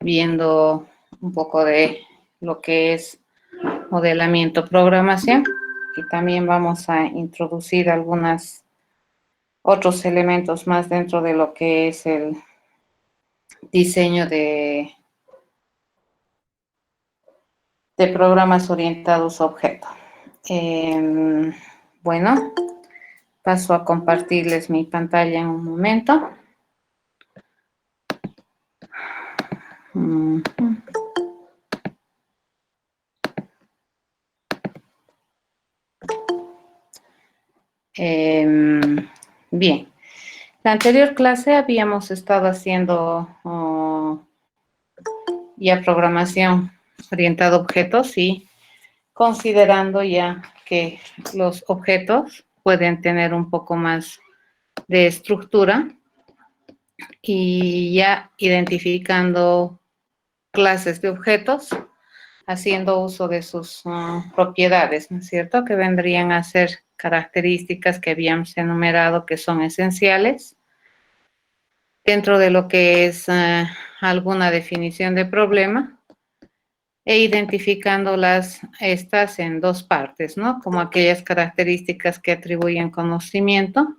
viendo un poco de lo que es modelamiento, programación, y también vamos a introducir algunos otros elementos más dentro de lo que es el diseño de programas orientados a objetos. Bueno, paso a compartirles mi pantalla en un momento. Bien, la anterior clase habíamos estado haciendo ya programación orientada a objetos y considerando ya que los objetos pueden tener un poco más de estructura y ya identificando clases de objetos, haciendo uso de sus propiedades, ¿no es cierto? Que vendrían a ser características que habíamos enumerado que son esenciales dentro de lo que es alguna definición de problema e identificando estas en dos partes, ¿no? Como aquellas características que atribuyen conocimiento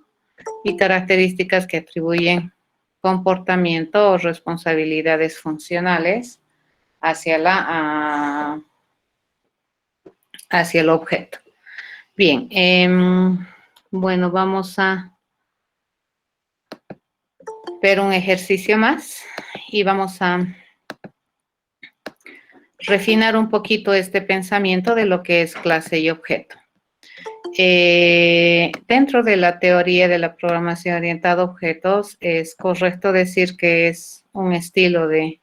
y características que atribuyen comportamiento o responsabilidades funcionales hacia hacia el objeto. Bien, bueno, vamos a ver un ejercicio más y vamos a refinar un poquito este pensamiento de lo que es clase y objeto. Dentro de la teoría de la programación orientada a objetos, es correcto decir que es un estilo de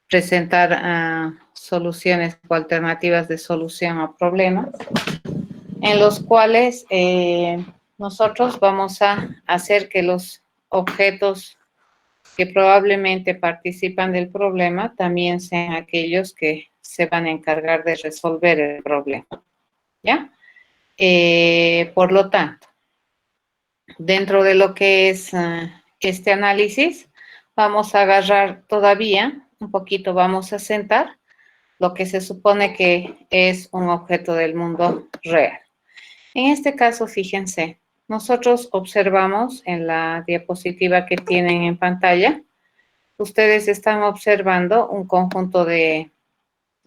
presentar soluciones o alternativas de solución a problemas, en los cuales nosotros vamos a hacer que los objetos que probablemente participan del problema también sean aquellos que se van a encargar de resolver el problema, ¿ya? Por lo tanto, dentro de lo que es este análisis, vamos a agarrar todavía un poquito, vamos a sentar lo que se supone que es un objeto del mundo real. En este caso, fíjense, nosotros observamos en la diapositiva que tienen en pantalla, ustedes están observando un conjunto de,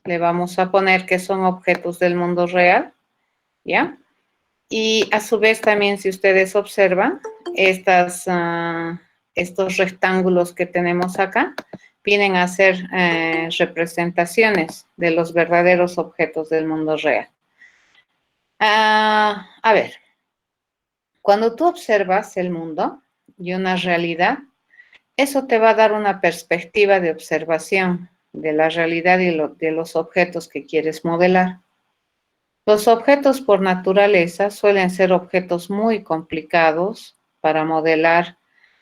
le vamos a poner que son objetos del mundo real, ¿ya? Y a su vez también, si ustedes observan, estos rectángulos que tenemos acá vienen a ser representaciones de los verdaderos objetos del mundo real. A ver, cuando tú observas el mundo y una realidad, eso te va a dar una perspectiva de observación de la realidad y de los objetos que quieres modelar. Los objetos por naturaleza suelen ser objetos muy complicados para modelar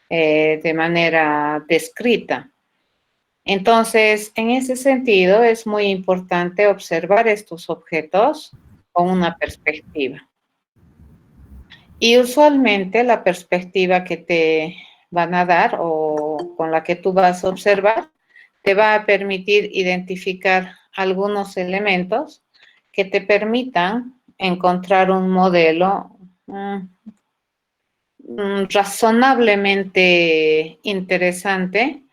de manera descrita. Entonces, en ese sentido, es muy importante observar estos objetos con una perspectiva. Y usualmente la perspectiva que te van a dar o con la que tú vas a observar te va a permitir identificar algunos elementos que te permitan encontrar un modelo razonablemente interesante,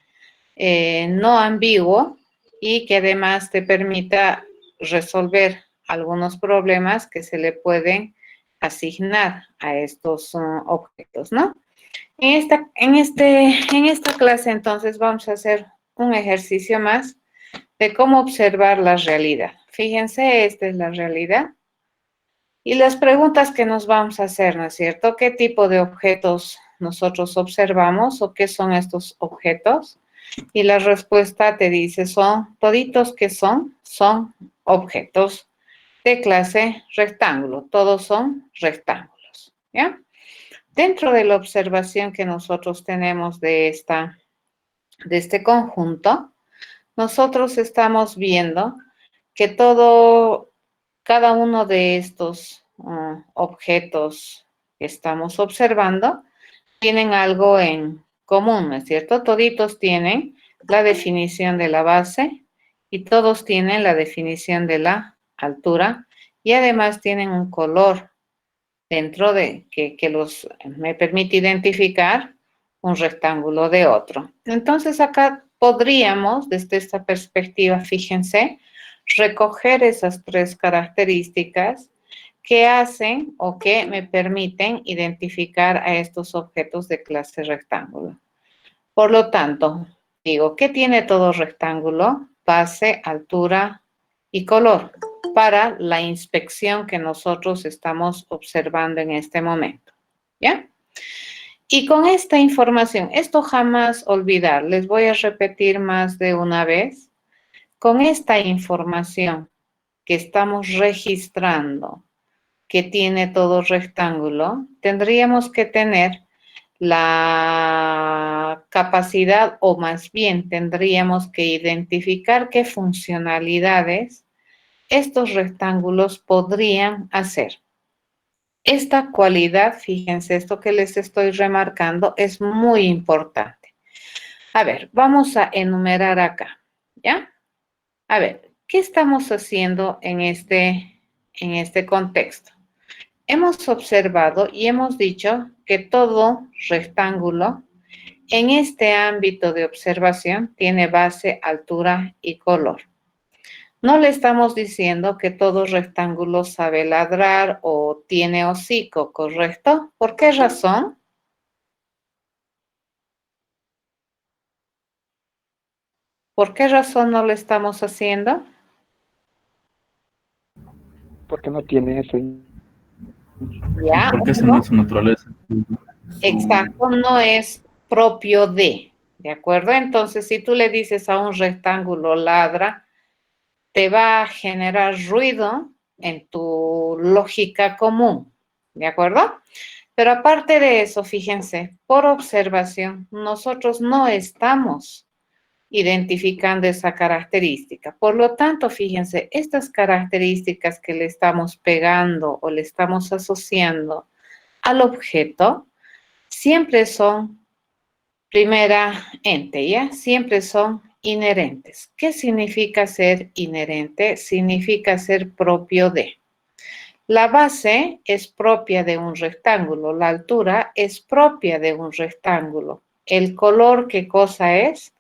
no ambiguo y que además te permita resolver algunos problemas que se le pueden asignar a estos objetos, ¿no? En esta clase, entonces, vamos a hacer un ejercicio más de cómo observar la realidad. Fíjense, esta es la realidad. Y las preguntas que nos vamos a hacer, ¿no es cierto? ¿Qué tipo de objetos nosotros observamos o qué son estos objetos? Y la respuesta te dice, son toditos que son objetos de clase rectángulo. Todos son rectángulos, ¿ya? Dentro de la observación que nosotros tenemos de este conjunto, nosotros estamos viendo que cada uno de estos objetos que estamos observando tienen algo en común, ¿no es cierto? Toditos tienen la definición de la base y todos tienen la definición de la altura y además tienen un color dentro de que me permite identificar un rectángulo de otro. Entonces acá podríamos, desde esta perspectiva, fíjense, recoger esas tres características que hacen o que me permiten identificar a estos objetos de clase rectángulo. Por lo tanto, digo, ¿qué tiene todo rectángulo? Base, altura y color para la inspección que nosotros estamos observando en este momento. ¿Ya? Y con esta información, esto jamás olvidar, les voy a repetir más de una vez, con esta información que estamos registrando, que tiene todo rectángulo, tendríamos que tener la capacidad, o más bien tendríamos que identificar qué funcionalidades estos rectángulos podrían hacer. Esta cualidad, fíjense, esto que les estoy remarcando es muy importante. A ver, vamos a enumerar acá, ¿ya? A ver, ¿qué estamos haciendo en este contexto? Hemos observado y hemos dicho que todo rectángulo en este ámbito de observación tiene base, altura y color. No le estamos diciendo que todo rectángulo sabe ladrar o tiene hocico, ¿correcto? ¿Por qué razón? ¿Por qué razón no lo estamos haciendo? Porque no tiene eso. Ya, Porque esa no es su naturaleza. exacto, no es propio ¿de acuerdo? Entonces, si tú le dices a un rectángulo ladra, te va a generar ruido en tu lógica común, ¿de acuerdo? Pero aparte de eso, fíjense, por observación, nosotros no estamos identificando esa característica. Por lo tanto, fíjense, estas características que le estamos pegando o le estamos asociando al objeto, siempre son primera ente, ¿ya? Siempre son inherentes. ¿Qué significa ser inherente? Significa ser propio de. La base es propia de un rectángulo, la altura es propia de un rectángulo. El color, ¿qué cosa es?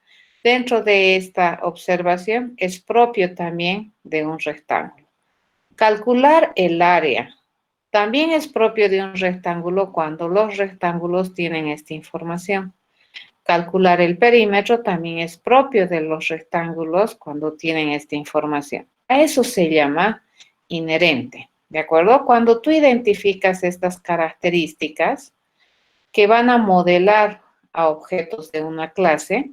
Dentro de esta observación es propio también de un rectángulo. Calcular el área también es propio de un rectángulo cuando los rectángulos tienen esta información. Calcular el perímetro también es propio de los rectángulos cuando tienen esta información. A eso se llama inherente, ¿de acuerdo? Cuando tú identificas estas características que van a modelar a objetos de una clase,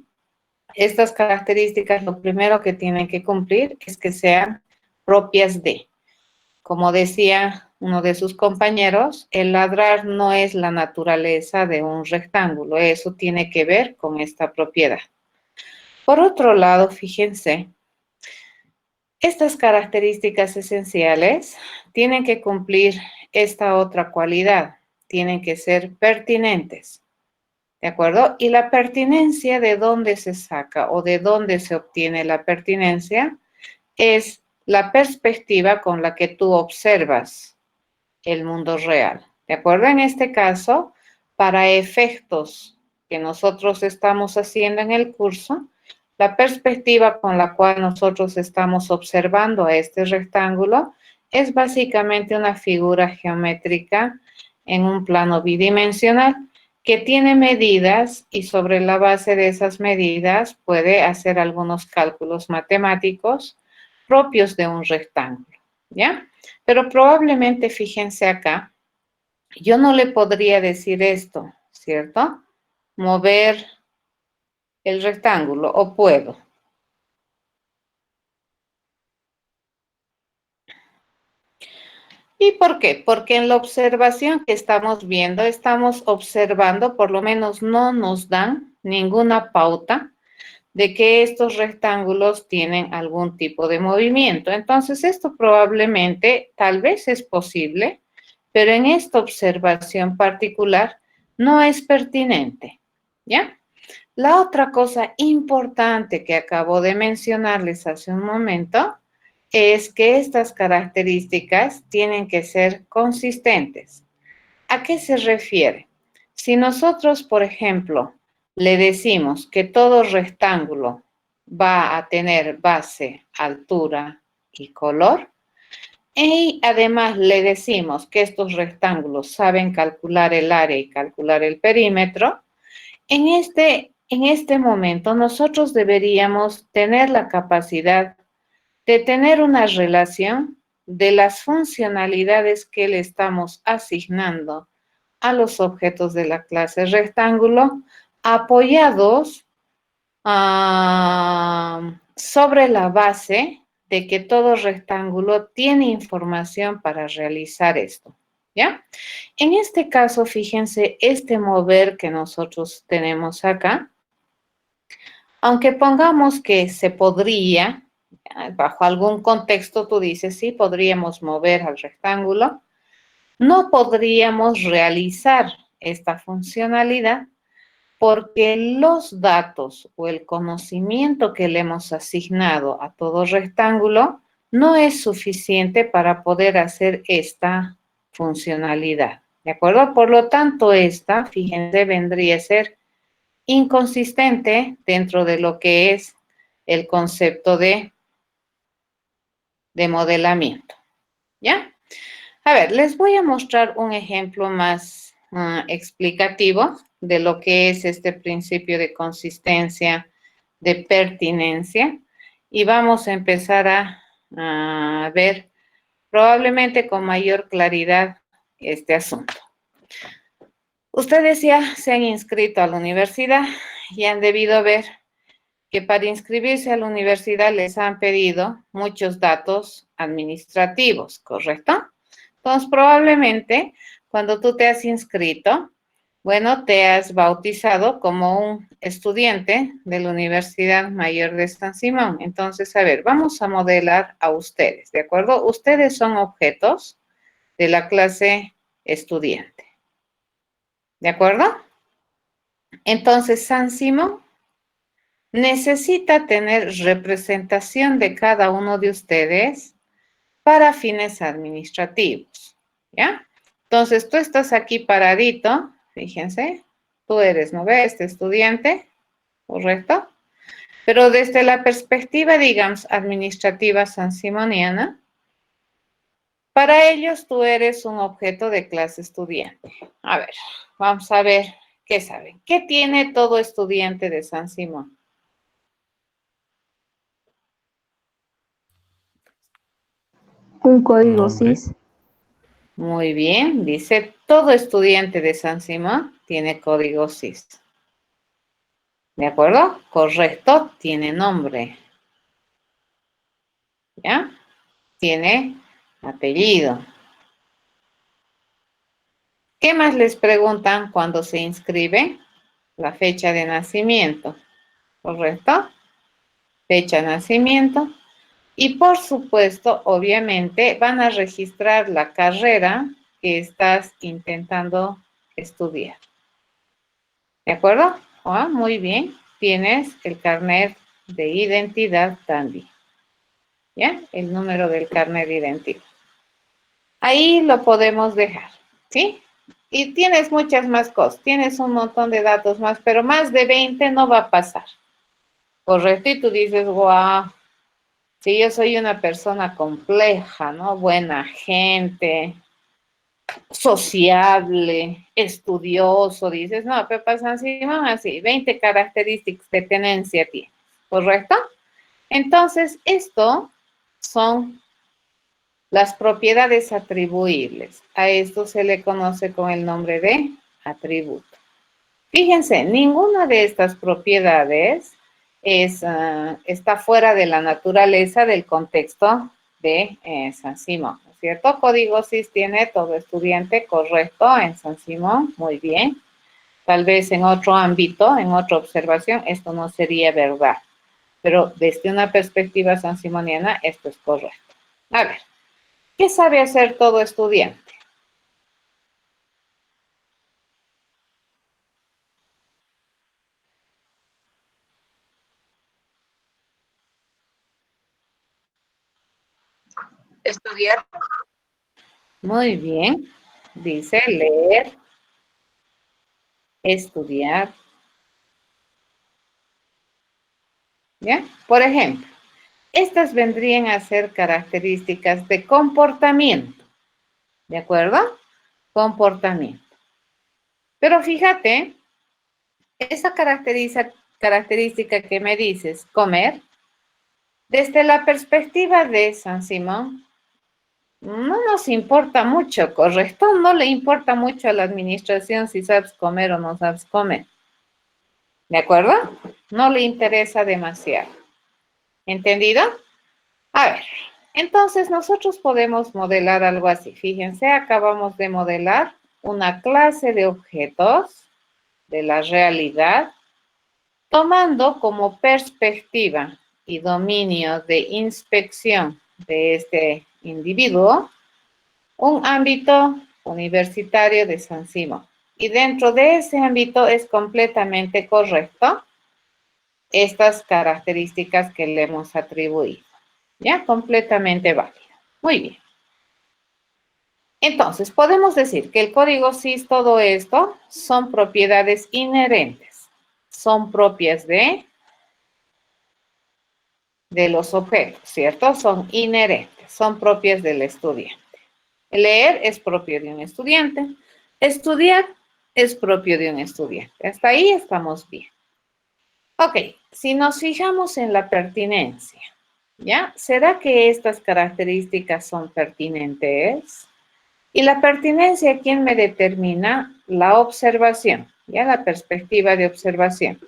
estas características lo primero que tienen que cumplir es que sean propias de. Como decía uno de sus compañeros, el ladrar no es la naturaleza de un rectángulo, eso tiene que ver con esta propiedad. Por otro lado, fíjense, estas características esenciales tienen que cumplir esta otra cualidad, tienen que ser pertinentes, ¿de acuerdo? Y la pertinencia, ¿de dónde se saca o de dónde se obtiene la pertinencia? Es la perspectiva con la que tú observas el mundo real. ¿De acuerdo? En este caso, para efectos que nosotros estamos haciendo en el curso, la perspectiva con la cual nosotros estamos observando a este rectángulo es básicamente una figura geométrica en un plano bidimensional que tiene medidas y sobre la base de esas medidas puede hacer algunos cálculos matemáticos propios de un rectángulo, ¿ya? Pero probablemente, fíjense acá, yo no le podría decir esto, ¿cierto? Mover el rectángulo, ¿o puedo? ¿Y por qué? Porque en la observación que estamos viendo, estamos observando, por lo menos no nos dan ninguna pauta de que estos rectángulos tienen algún tipo de movimiento. Entonces, esto probablemente, tal vez es posible, pero en esta observación particular no es pertinente, ¿ya? La otra cosa importante que acabo de mencionarles hace un momento es que estas características tienen que ser consistentes. ¿A qué se refiere? Si nosotros, por ejemplo, le decimos que todo rectángulo va a tener base, altura y color, y además le decimos que estos rectángulos saben calcular el área y calcular el perímetro, en este momento nosotros deberíamos tener la capacidad de tener una relación de las funcionalidades que le estamos asignando a los objetos de la clase rectángulo, apoyados sobre la base de que todo rectángulo tiene información para realizar esto, ¿ya? En este caso, fíjense, este mover que nosotros tenemos acá, aunque pongamos que se podría, bajo algún contexto tú dices, sí, podríamos mover al rectángulo, no podríamos realizar esta funcionalidad porque los datos o el conocimiento que le hemos asignado a todo rectángulo no es suficiente para poder hacer esta funcionalidad, ¿de acuerdo? Por lo tanto, esta, fíjense, vendría a ser inconsistente dentro de lo que es el concepto de modelamiento, ¿ya? A ver, les voy a mostrar un ejemplo más explicativo de lo que es este principio de consistencia, de pertinencia, y vamos a empezar a ver probablemente con mayor claridad este asunto. Ustedes ya se han inscrito a la universidad y han debido ver que para inscribirse a la universidad les han pedido muchos datos administrativos, ¿correcto? Entonces, probablemente cuando tú te has inscrito, bueno, te has bautizado como un estudiante de la Universidad Mayor de San Simón. Entonces, a ver, vamos a modelar a ustedes, ¿de acuerdo? Ustedes son objetos de la clase estudiante, ¿de acuerdo? Entonces, San Simón necesita tener representación de cada uno de ustedes para fines administrativos, ¿ya? Entonces, tú estás aquí paradito, fíjense, tú eres, ¿no ves? Este estudiante, ¿correcto? Pero desde la perspectiva, digamos, administrativa sansimoniana, para ellos tú eres un objeto de clase estudiante. A ver, vamos a ver qué saben. ¿Qué tiene todo estudiante de San Simón? Un código Nombre. SIS. Muy bien, dice, todo estudiante de San Simón tiene código SIS. ¿De acuerdo? Correcto, tiene nombre. ¿Ya? Tiene apellido. ¿Qué más les preguntan cuando se inscriben? La fecha de nacimiento. ¿Correcto? Fecha de nacimiento. Y por supuesto, obviamente, van a registrar la carrera que estás intentando estudiar. ¿De acuerdo? Ah, muy bien. Tienes el carnet de identidad también. ¿Ya? El número del carnet de identidad. Ahí lo podemos dejar, ¿sí? Y tienes muchas más cosas, tienes un montón de datos más, pero más de 20 no va a pasar. ¿Correcto? Y tú dices, wow, si yo soy una persona compleja, ¿no? Buena gente, sociable, estudioso, dices, no, pero pasan así, 20 características de tenencia tienes, ¿correcto? Entonces, esto son las propiedades atribuibles. A esto se le conoce con el nombre de atributo. Fíjense, ninguna de estas propiedades está fuera de la naturaleza del contexto de San Simón, ¿no es cierto? Código SIS tiene todo estudiante, correcto, en San Simón, muy bien. Tal vez en otro ámbito, en otra observación, esto no sería verdad. Pero desde una perspectiva sansimoniana, esto es correcto. A ver, ¿qué sabe hacer todo estudiante? Estudiar. Muy bien. Dice leer, estudiar. ¿Ya? Por ejemplo, estas vendrían a ser características de comportamiento. ¿De acuerdo? Comportamiento. Pero fíjate, esa característica que me dices, comer, desde la perspectiva de San Simón, no nos importa mucho, ¿correcto? No le importa mucho a la administración si sabes comer o no sabes comer. ¿De acuerdo? No le interesa demasiado. ¿Entendido? A ver, entonces nosotros podemos modelar algo así. Fíjense, acabamos de modelar una clase de objetos de la realidad, tomando como perspectiva y dominio de inspección de este individuo un ámbito universitario de San Simón. Y dentro de ese ámbito es completamente correcto estas características que le hemos atribuido. ¿Ya? Completamente válido. Muy bien. Entonces, podemos decir que el código SIS, todo esto, son propiedades inherentes. Son propias de los objetos, ¿cierto? Son inherentes, son propias del estudiante. Leer es propio de un estudiante. Estudiar es propio de un estudiante. Hasta ahí estamos bien. Ok, si nos fijamos en la pertinencia, ¿ya? ¿Será que estas características son pertinentes? Y la pertinencia, ¿quién me determina? La observación, ¿ya? La perspectiva de observación.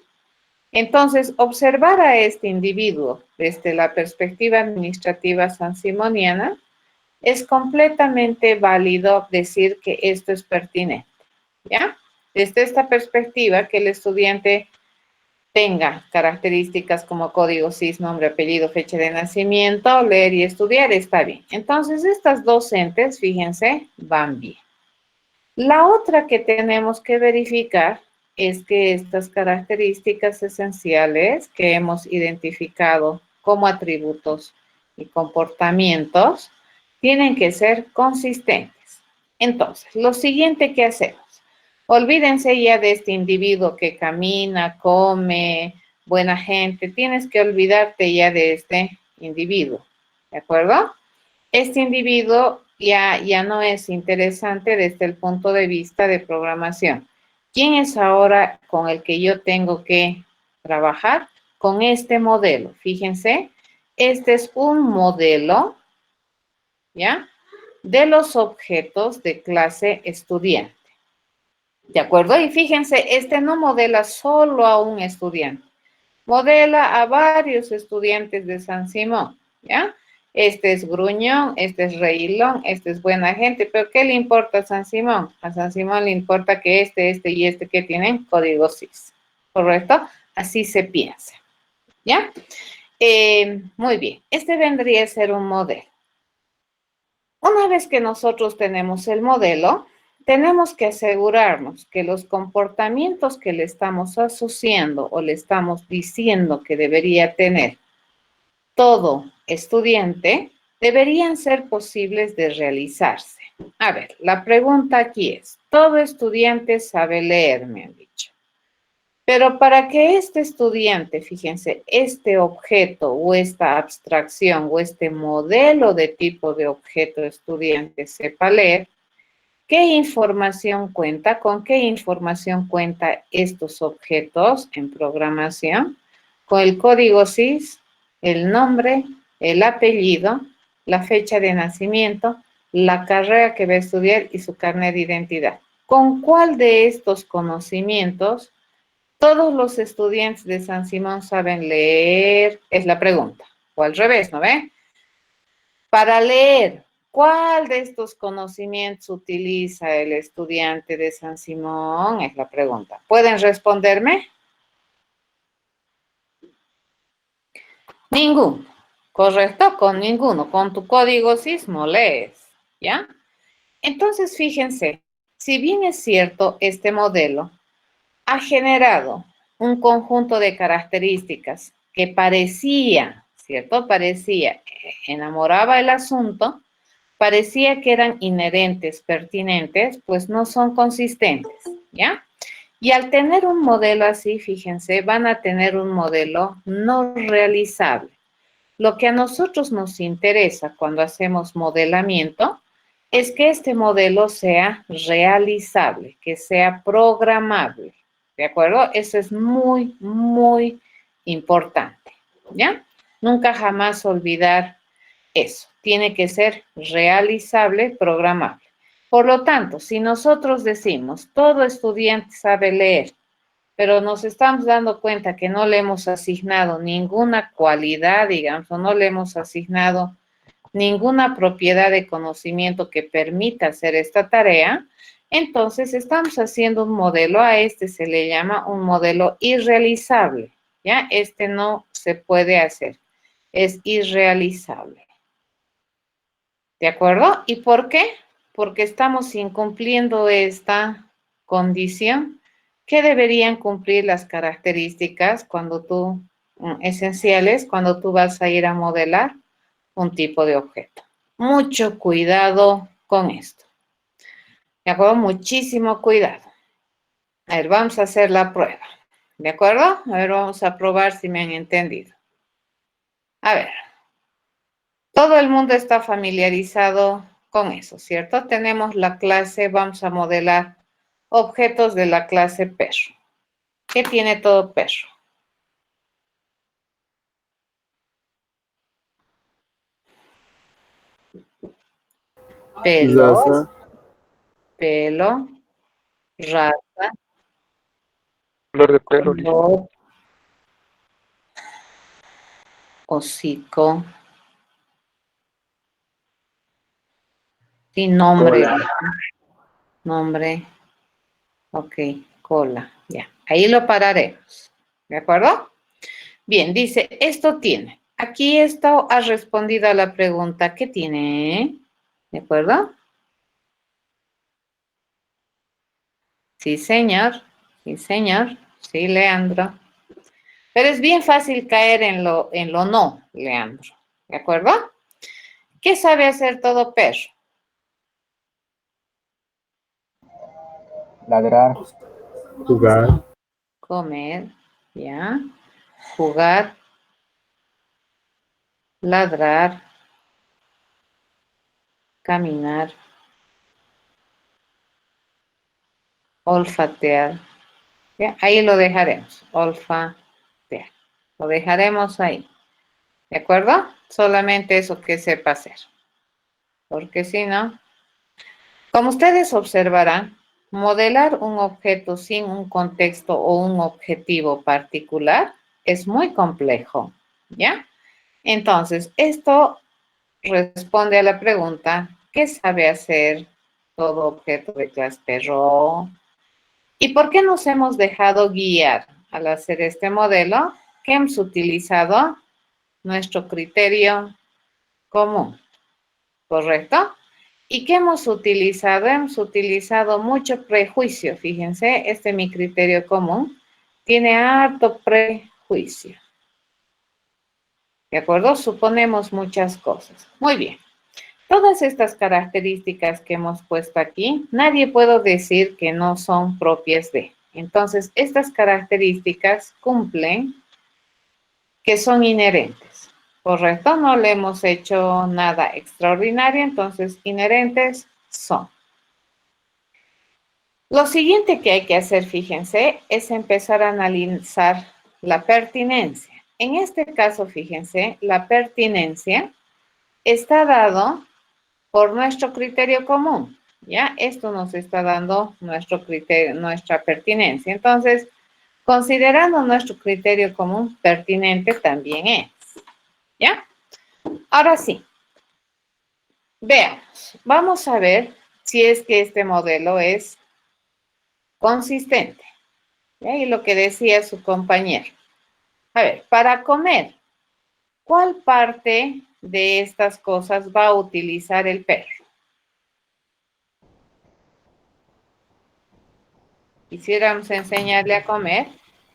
Entonces, observar a este individuo desde la perspectiva administrativa sansimoniana es completamente válido decir que esto es pertinente, ¿ya? Desde esta perspectiva, que el estudiante tenga características como código SIS, nombre, apellido, fecha de nacimiento, leer y estudiar, está bien. Entonces, estas dos entes, fíjense, van bien. La otra que tenemos que verificar es que estas características esenciales que hemos identificado como atributos y comportamientos tienen que ser consistentes. Entonces, lo siguiente que hacemos, olvídense ya de este individuo que camina, come, buena gente, tienes que olvidarte ya de este individuo, ¿de acuerdo? Este individuo ya no es interesante desde el punto de vista de programación. ¿Quién es ahora con el que yo tengo que trabajar? Con este modelo. Fíjense, este es un modelo, ¿ya? De los objetos de clase estudiante. ¿De acuerdo? Y fíjense, este no modela solo a un estudiante, modela a varios estudiantes de San Simón, ¿ya? Este es gruñón, este es reilón, este es buena gente, pero ¿qué le importa a San Simón? A San Simón le importa que este y este que tienen código SIS, ¿correcto? Así se piensa, ¿ya? Muy bien, este vendría a ser un modelo. Una vez que nosotros tenemos el modelo, tenemos que asegurarnos que los comportamientos que le estamos asociando o le estamos diciendo que debería tener todo estudiante deberían ser posibles de realizarse. A ver, la pregunta aquí es, todo estudiante sabe leer, me han dicho. Pero para que este estudiante, fíjense, este objeto o esta abstracción o este modelo de tipo de objeto estudiante sepa leer, ¿qué información cuenta? ¿Con qué información cuenta estos objetos en programación? Con el código SIS, el nombre, el apellido, la fecha de nacimiento, la carrera que va a estudiar y su carnet de identidad. ¿Con cuál de estos conocimientos todos los estudiantes de San Simón saben leer? Es la pregunta. O al revés, ¿no ve? Para leer, ¿cuál de estos conocimientos utiliza el estudiante de San Simón? Es la pregunta. ¿Pueden responderme? Ninguno. ¿Correcto? Con ninguno. Con tu código sismo lees, ¿ya? Entonces, fíjense, si bien es cierto, este modelo ha generado un conjunto de características que parecía, ¿cierto? Parecía, enamoraba el asunto, parecía que eran inherentes, pertinentes, pues no son consistentes, ¿ya? Y al tener un modelo así, fíjense, van a tener un modelo no realizable. Lo que a nosotros nos interesa cuando hacemos modelamiento es que este modelo sea realizable, que sea programable, ¿de acuerdo? Eso es muy, muy importante, ¿ya? Nunca jamás olvidar eso. Tiene que ser realizable, programable. Por lo tanto, si nosotros decimos, todo estudiante sabe leer, pero nos estamos dando cuenta que no le hemos asignado ninguna cualidad, digamos, o no le hemos asignado ninguna propiedad de conocimiento que permita hacer esta tarea, entonces estamos haciendo un modelo, a este se le llama un modelo irrealizable, ¿ya? Este no se puede hacer, es irrealizable. ¿De acuerdo? ¿Y por qué? Porque estamos incumpliendo esta condición. ¿Qué deberían cumplir las características esenciales cuando tú vas a ir a modelar un tipo de objeto? Mucho cuidado con esto. ¿De acuerdo? Muchísimo cuidado. A ver, vamos a hacer la prueba. ¿De acuerdo? A ver, vamos a probar si me han entendido. A ver. Todo el mundo está familiarizado con eso, ¿cierto? Tenemos la clase, vamos a modelar objetos de la clase perro. ¿Qué tiene todo perro? Pelos, Raza, pelo, raza, Color de pelo, listo. color, hocico, y nombre, cola, nombre, ok, cola, ya. Ahí lo pararemos, ¿de acuerdo? Bien, dice, esto tiene. Aquí esto ha respondido a la pregunta, ¿qué tiene? ¿De acuerdo? Sí, señor. Sí, señor. Sí, Leandro. Pero es bien fácil caer en lo no, Leandro. ¿De acuerdo? ¿Qué sabe hacer todo perro? ladrar, jugar, Comer, ¿ya? Jugar, ladrar, caminar, olfatear. ¿Ya? Ahí lo dejaremos. Olfatear. Lo dejaremos ahí. ¿De acuerdo? Solamente eso que sepa hacer. Porque si no, como ustedes observarán, modelar un objeto sin un contexto o un objetivo particular es muy complejo, ¿ya? Entonces, esto responde a la pregunta, ¿qué sabe hacer todo objeto de clase perro? ¿Y por qué nos hemos dejado guiar al hacer este modelo? Que hemos utilizado nuestro criterio común, ¿correcto? ¿Y qué hemos utilizado? Hemos utilizado mucho prejuicio, fíjense, este es mi criterio común, tiene harto prejuicio. ¿De acuerdo? Suponemos muchas cosas. Muy bien. Todas estas características que hemos puesto aquí, nadie puede decir que no son propias de. Entonces, estas características cumplen que son inherentes, ¿correcto? No le hemos hecho nada extraordinario, entonces inherentes son. Lo siguiente que hay que hacer, fíjense, es empezar a analizar la pertinencia. En este caso, fíjense, la pertinencia está dado por nuestro criterio común, ¿ya? Esto nos está dando nuestro criterio, nuestra pertinencia. Entonces, considerando nuestro criterio común, pertinente también es, ¿ya? Ahora sí, veamos. Vamos a ver si es que este modelo es consistente. ¿Ya? Y lo que decía su compañero. A ver, para comer, ¿cuál parte de estas cosas va a utilizar el perro? Quisiéramos enseñarle a comer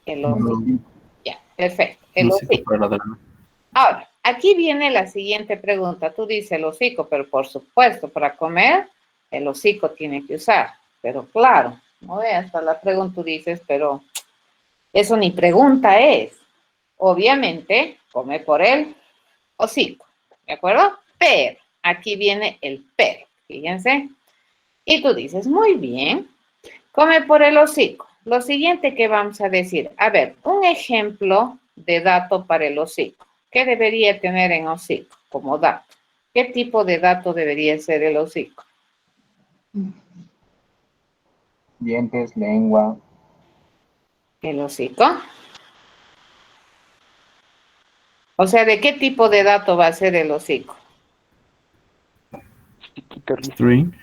el hocico. no, Ya, perfecto. El no sé hocico. para ladrar. Ahora, aquí viene la siguiente pregunta. Tú dices el hocico, pero por supuesto, para comer, el hocico tiene que usar. Pero claro, no ve, hasta la pregunta tú dices, pero eso ni pregunta es. Obviamente, come por el hocico, ¿de acuerdo? Pero, aquí viene el pero, fíjense. Y tú dices, muy bien, come por el hocico. Lo siguiente que vamos a decir, a ver, un ejemplo de dato para el hocico. ¿Qué debería tener en hocico como dato? ¿Qué tipo de dato debería ser el hocico? Dientes, lengua. El hocico. O sea, ¿de qué tipo de dato va a ser el hocico? Chiquita, Luis. String.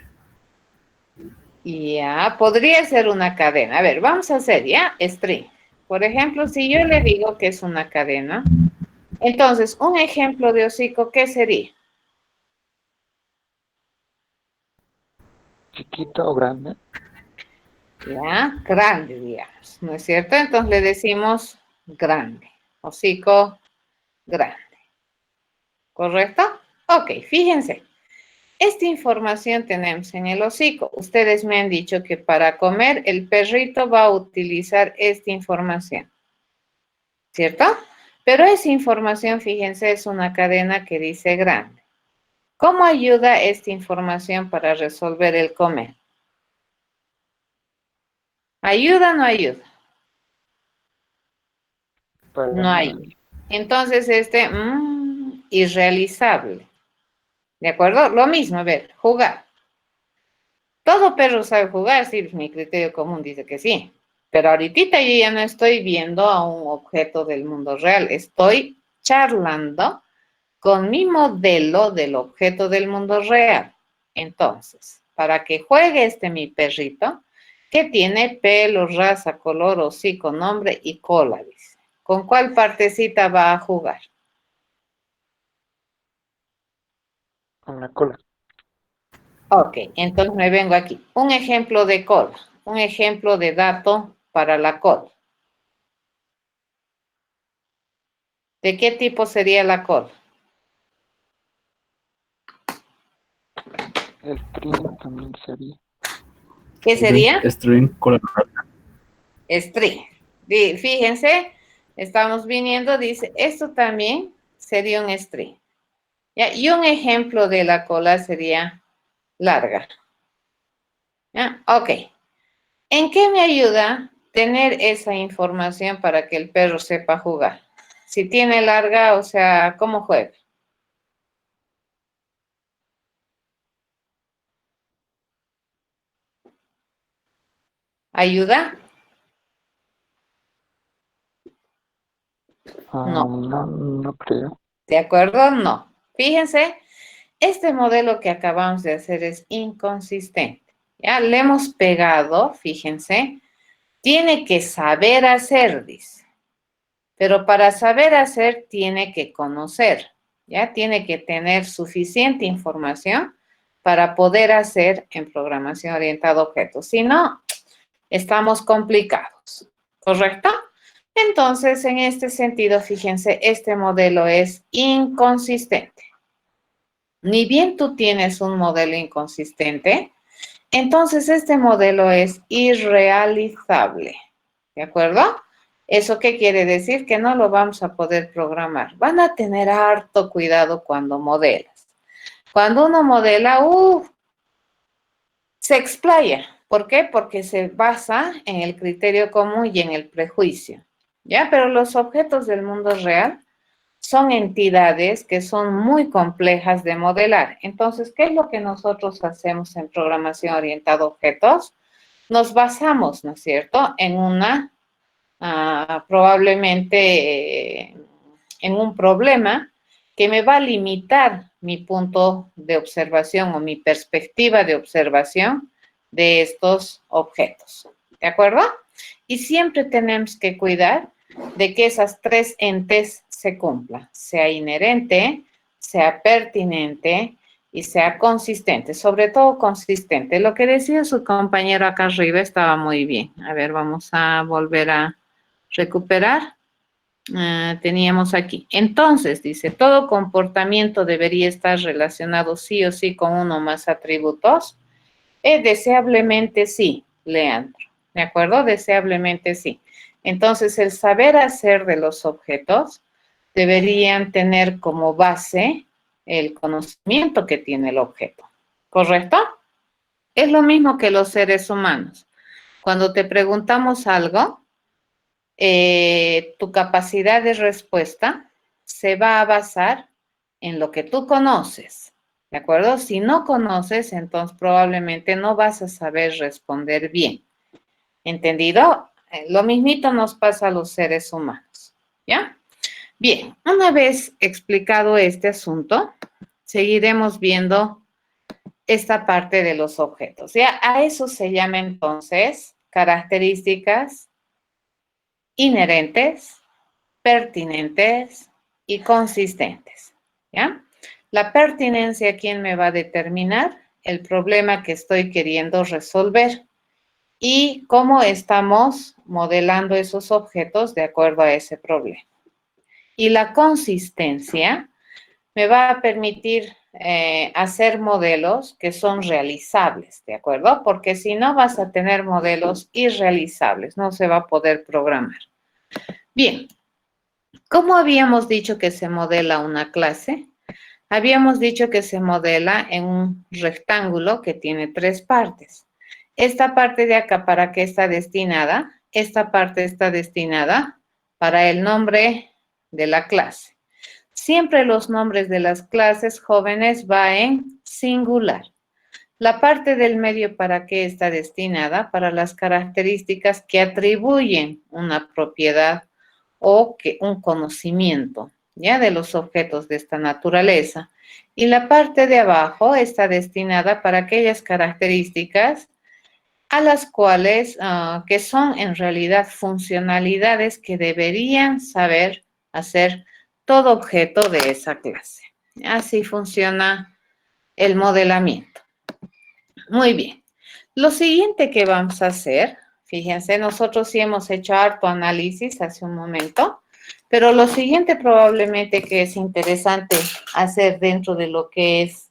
Ya, podría ser una cadena. A ver, vamos a hacer ya string. Por ejemplo, si yo le digo que es una cadena, entonces, un ejemplo de hocico, ¿qué sería? Chiquita o grande. Ya, grande, digamos, ¿no es cierto? Entonces le decimos grande, hocico grande. ¿Correcto? Ok, fíjense. Esta información tenemos en el hocico. Ustedes me han dicho que para comer el perrito va a utilizar esta información, ¿cierto? Pero esa información, fíjense, es una cadena que dice grande. ¿Cómo ayuda esta información para resolver el comer? ¿Ayuda o no ayuda? Para No hay. Entonces, irrealizable. ¿De acuerdo? Lo mismo, a ver, jugar. Todo perro sabe jugar, sí, mi criterio común dice que sí. Pero ahorita yo ya no estoy viendo a un objeto del mundo real, estoy charlando con mi modelo del objeto del mundo real. Entonces, para que juegue mi perrito, que tiene pelo, raza, color, hocico, nombre y cola, dice. ¿Con cuál partecita va a jugar? con la cola. Ok, entonces me vengo aquí. Un ejemplo de cola, un ejemplo de dato para la cola. ¿De qué tipo sería la cola? El string también sería. ¿Qué sería? String cola. String. Fíjense, estamos viniendo, dice, esto también sería un string. ¿Ya? Y un ejemplo de la cola sería larga. ¿Ya? Ok. ¿En qué me ayuda tener esa información para que el perro sepa jugar? Si tiene larga, o sea, ¿cómo juega? ¿Ayuda? No. No, no creo. ¿De acuerdo? No. Fíjense, este modelo que acabamos de hacer es inconsistente. Ya le hemos pegado, fíjense, tiene que saber hacer, dice. Pero para saber hacer tiene que conocer, ya tiene que tener suficiente información para poder hacer en programación orientada a objetos. Si no, estamos complicados, ¿correcto? Entonces, en este sentido, fíjense, este modelo es inconsistente. Ni bien tú tienes un modelo inconsistente, entonces este modelo es irrealizable, ¿de acuerdo? ¿Eso qué quiere decir? Que no lo vamos a poder programar. Van a tener harto cuidado cuando modelas. Cuando uno modela, se explaya. ¿Por qué? Porque se basa en el criterio común y en el prejuicio, ¿ya? Pero los objetos del mundo real son entidades que son muy complejas de modelar. Entonces, ¿qué es lo que nosotros hacemos en programación orientada a objetos? Nos basamos, ¿no es cierto?, en probablemente en un problema que me va a limitar mi punto de observación o mi perspectiva de observación de estos objetos. ¿De acuerdo? Y siempre tenemos que cuidar de que esas tres entes se cumplan, sea inherente, sea pertinente y sea consistente, sobre todo consistente. Lo que decía su compañero acá arriba estaba muy bien. A ver, vamos a volver a recuperar. teníamos aquí. Entonces, dice, todo comportamiento debería estar relacionado sí o sí con uno o más atributos. Deseablemente sí, Leandro. ¿De acuerdo? Deseablemente sí. Entonces, el saber hacer de los objetos deberían tener como base el conocimiento que tiene el objeto. ¿Correcto? Es lo mismo que los seres humanos. Cuando te preguntamos algo, tu capacidad de respuesta se va a basar en lo que tú conoces, ¿de acuerdo? Si no conoces, entonces probablemente no vas a saber responder bien. ¿Entendido? Lo mismito nos pasa a los seres humanos, ¿ya? Bien, una vez explicado este asunto, seguiremos viendo esta parte de los objetos. Ya a eso se llama entonces características inherentes, pertinentes y consistentes, ¿ya? La pertinencia, ¿quién me va a determinar? El problema que estoy queriendo resolver y cómo estamos modelando esos objetos de acuerdo a ese problema. Y la consistencia me va a permitir hacer modelos que son realizables, ¿de acuerdo? Porque si no vas a tener modelos irrealizables, no se va a poder programar. Bien, ¿cómo habíamos dicho que se modela una clase? Habíamos dicho que se modela en un rectángulo que tiene 3 partes. Esta parte de acá, ¿para qué está destinada? Esta parte está destinada para el nombre de la clase. Siempre los nombres de las clases jóvenes va en singular. La parte del medio, ¿para qué está destinada? Para las características que atribuyen una propiedad o que un conocimiento, ¿ya? De los objetos de esta naturaleza. Y la parte de abajo está destinada para aquellas características a las cuales, que son en realidad funcionalidades que deberían saber hacer todo objeto de esa clase. Así funciona el modelamiento. Muy bien. Lo siguiente que vamos a hacer, fíjense, nosotros sí hemos hecho harto análisis hace un momento, pero lo siguiente probablemente que es interesante hacer dentro de lo que es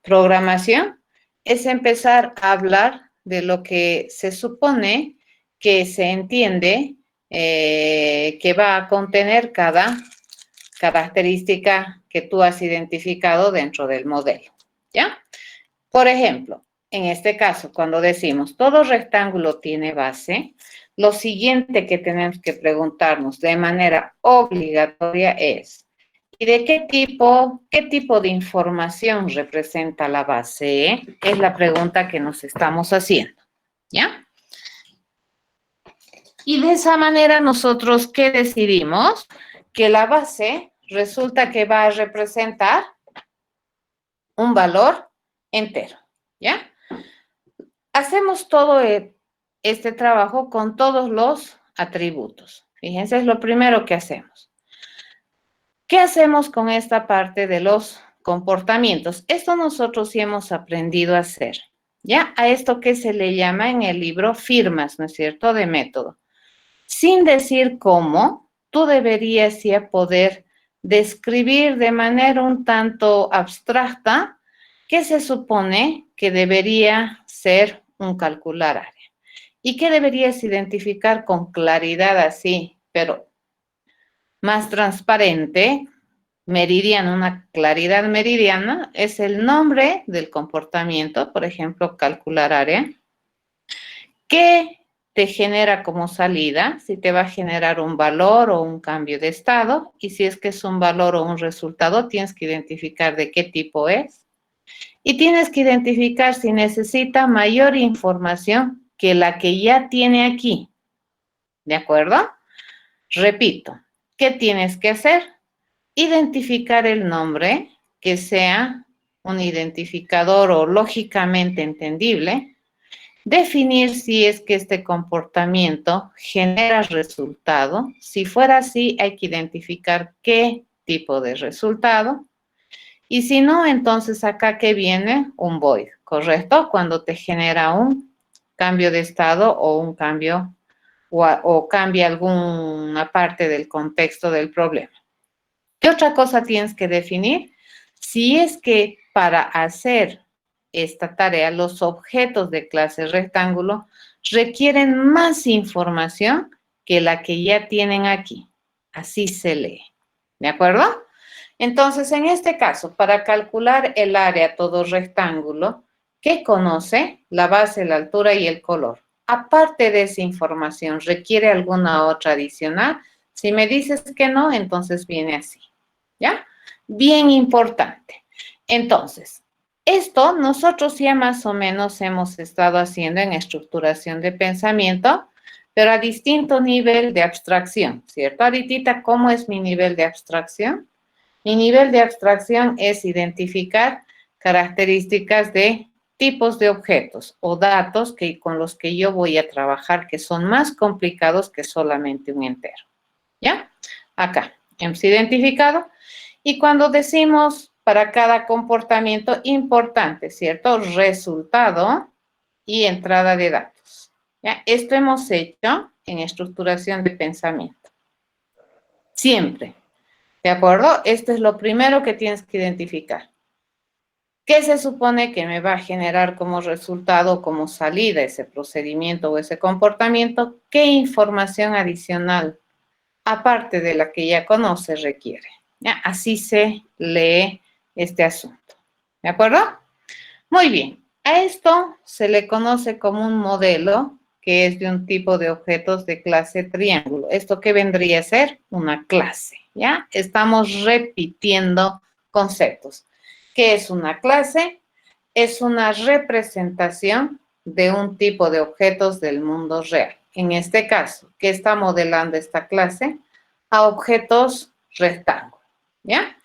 programación es empezar a hablar de lo que se supone que se entiende que va a contener cada característica que tú has identificado dentro del modelo, ¿ya? Por ejemplo, en este caso, cuando decimos todo rectángulo tiene base, lo siguiente que tenemos que preguntarnos de manera obligatoria es, ¿y de qué tipo de información representa la base? Es la pregunta que nos estamos haciendo, ¿ya? Y de esa manera nosotros, ¿qué decidimos? Que la base resulta que va a representar un valor entero, ¿ya? Hacemos todo este trabajo con todos los atributos. Fíjense, es lo primero que hacemos. ¿Qué hacemos con esta parte de los comportamientos? Esto nosotros sí hemos aprendido a hacer, ¿ya? A esto que se le llama en el libro firmas, ¿no es cierto?, de método. Sin decir cómo, tú deberías ya poder describir de manera un tanto abstracta qué se supone que debería ser un calcular área y qué deberías identificar con claridad así, pero más transparente, meridiana, una claridad meridiana, es el nombre del comportamiento, por ejemplo, calcular área, que te genera como salida, si te va a generar un valor o un cambio de estado, y si es que es un valor o un resultado, tienes que identificar de qué tipo es, y tienes que identificar si necesita mayor información que la que ya tiene aquí, ¿de acuerdo? Repito, ¿qué tienes que hacer? Identificar el nombre que sea un identificador o lógicamente entendible, definir si es que este comportamiento genera resultado. Si fuera así, hay que identificar qué tipo de resultado. Y si no, entonces acá que viene un void, ¿correcto? Cuando te genera un cambio de estado o un cambio o cambia alguna parte del contexto del problema. ¿Qué otra cosa tienes que definir? Si es que para hacer esta tarea, los objetos de clase rectángulo requieren más información que la que ya tienen aquí. Así se lee. ¿De acuerdo? Entonces, en este caso, para calcular el área todo rectángulo, ¿qué conoce? La base, la altura y el color. Aparte de esa información, ¿requiere alguna otra adicional? Si me dices que no, entonces viene así. ¿Ya? Bien importante. Entonces, esto nosotros ya más o menos hemos estado haciendo en estructuración de pensamiento, pero a distinto nivel de abstracción, ¿cierto? Ahorita, ¿cómo es mi nivel de abstracción? Mi nivel de abstracción es identificar características de tipos de objetos o datos con los que yo voy a trabajar, que son más complicados que solamente un entero. ¿Ya? Acá hemos identificado. Y cuando decimos para cada comportamiento importante, ¿cierto? Resultado y entrada de datos. ¿Ya? Esto hemos hecho en estructuración de pensamiento. Siempre. ¿De acuerdo? Esto es lo primero que tienes que identificar. ¿Qué se supone que me va a generar como resultado, como salida ese procedimiento o ese comportamiento? ¿Qué información adicional, aparte de la que ya conoce, requiere? ¿Ya? Así se lee este asunto. ¿De acuerdo? Muy bien. A esto se le conoce como un modelo que es de un tipo de objetos de clase triángulo. ¿Esto qué vendría a ser? Una clase, ¿ya? Estamos repitiendo conceptos. ¿Qué es una clase? Es una representación de un tipo de objetos del mundo real. En este caso, ¿qué está modelando esta clase? A objetos rectángulos, ¿ya?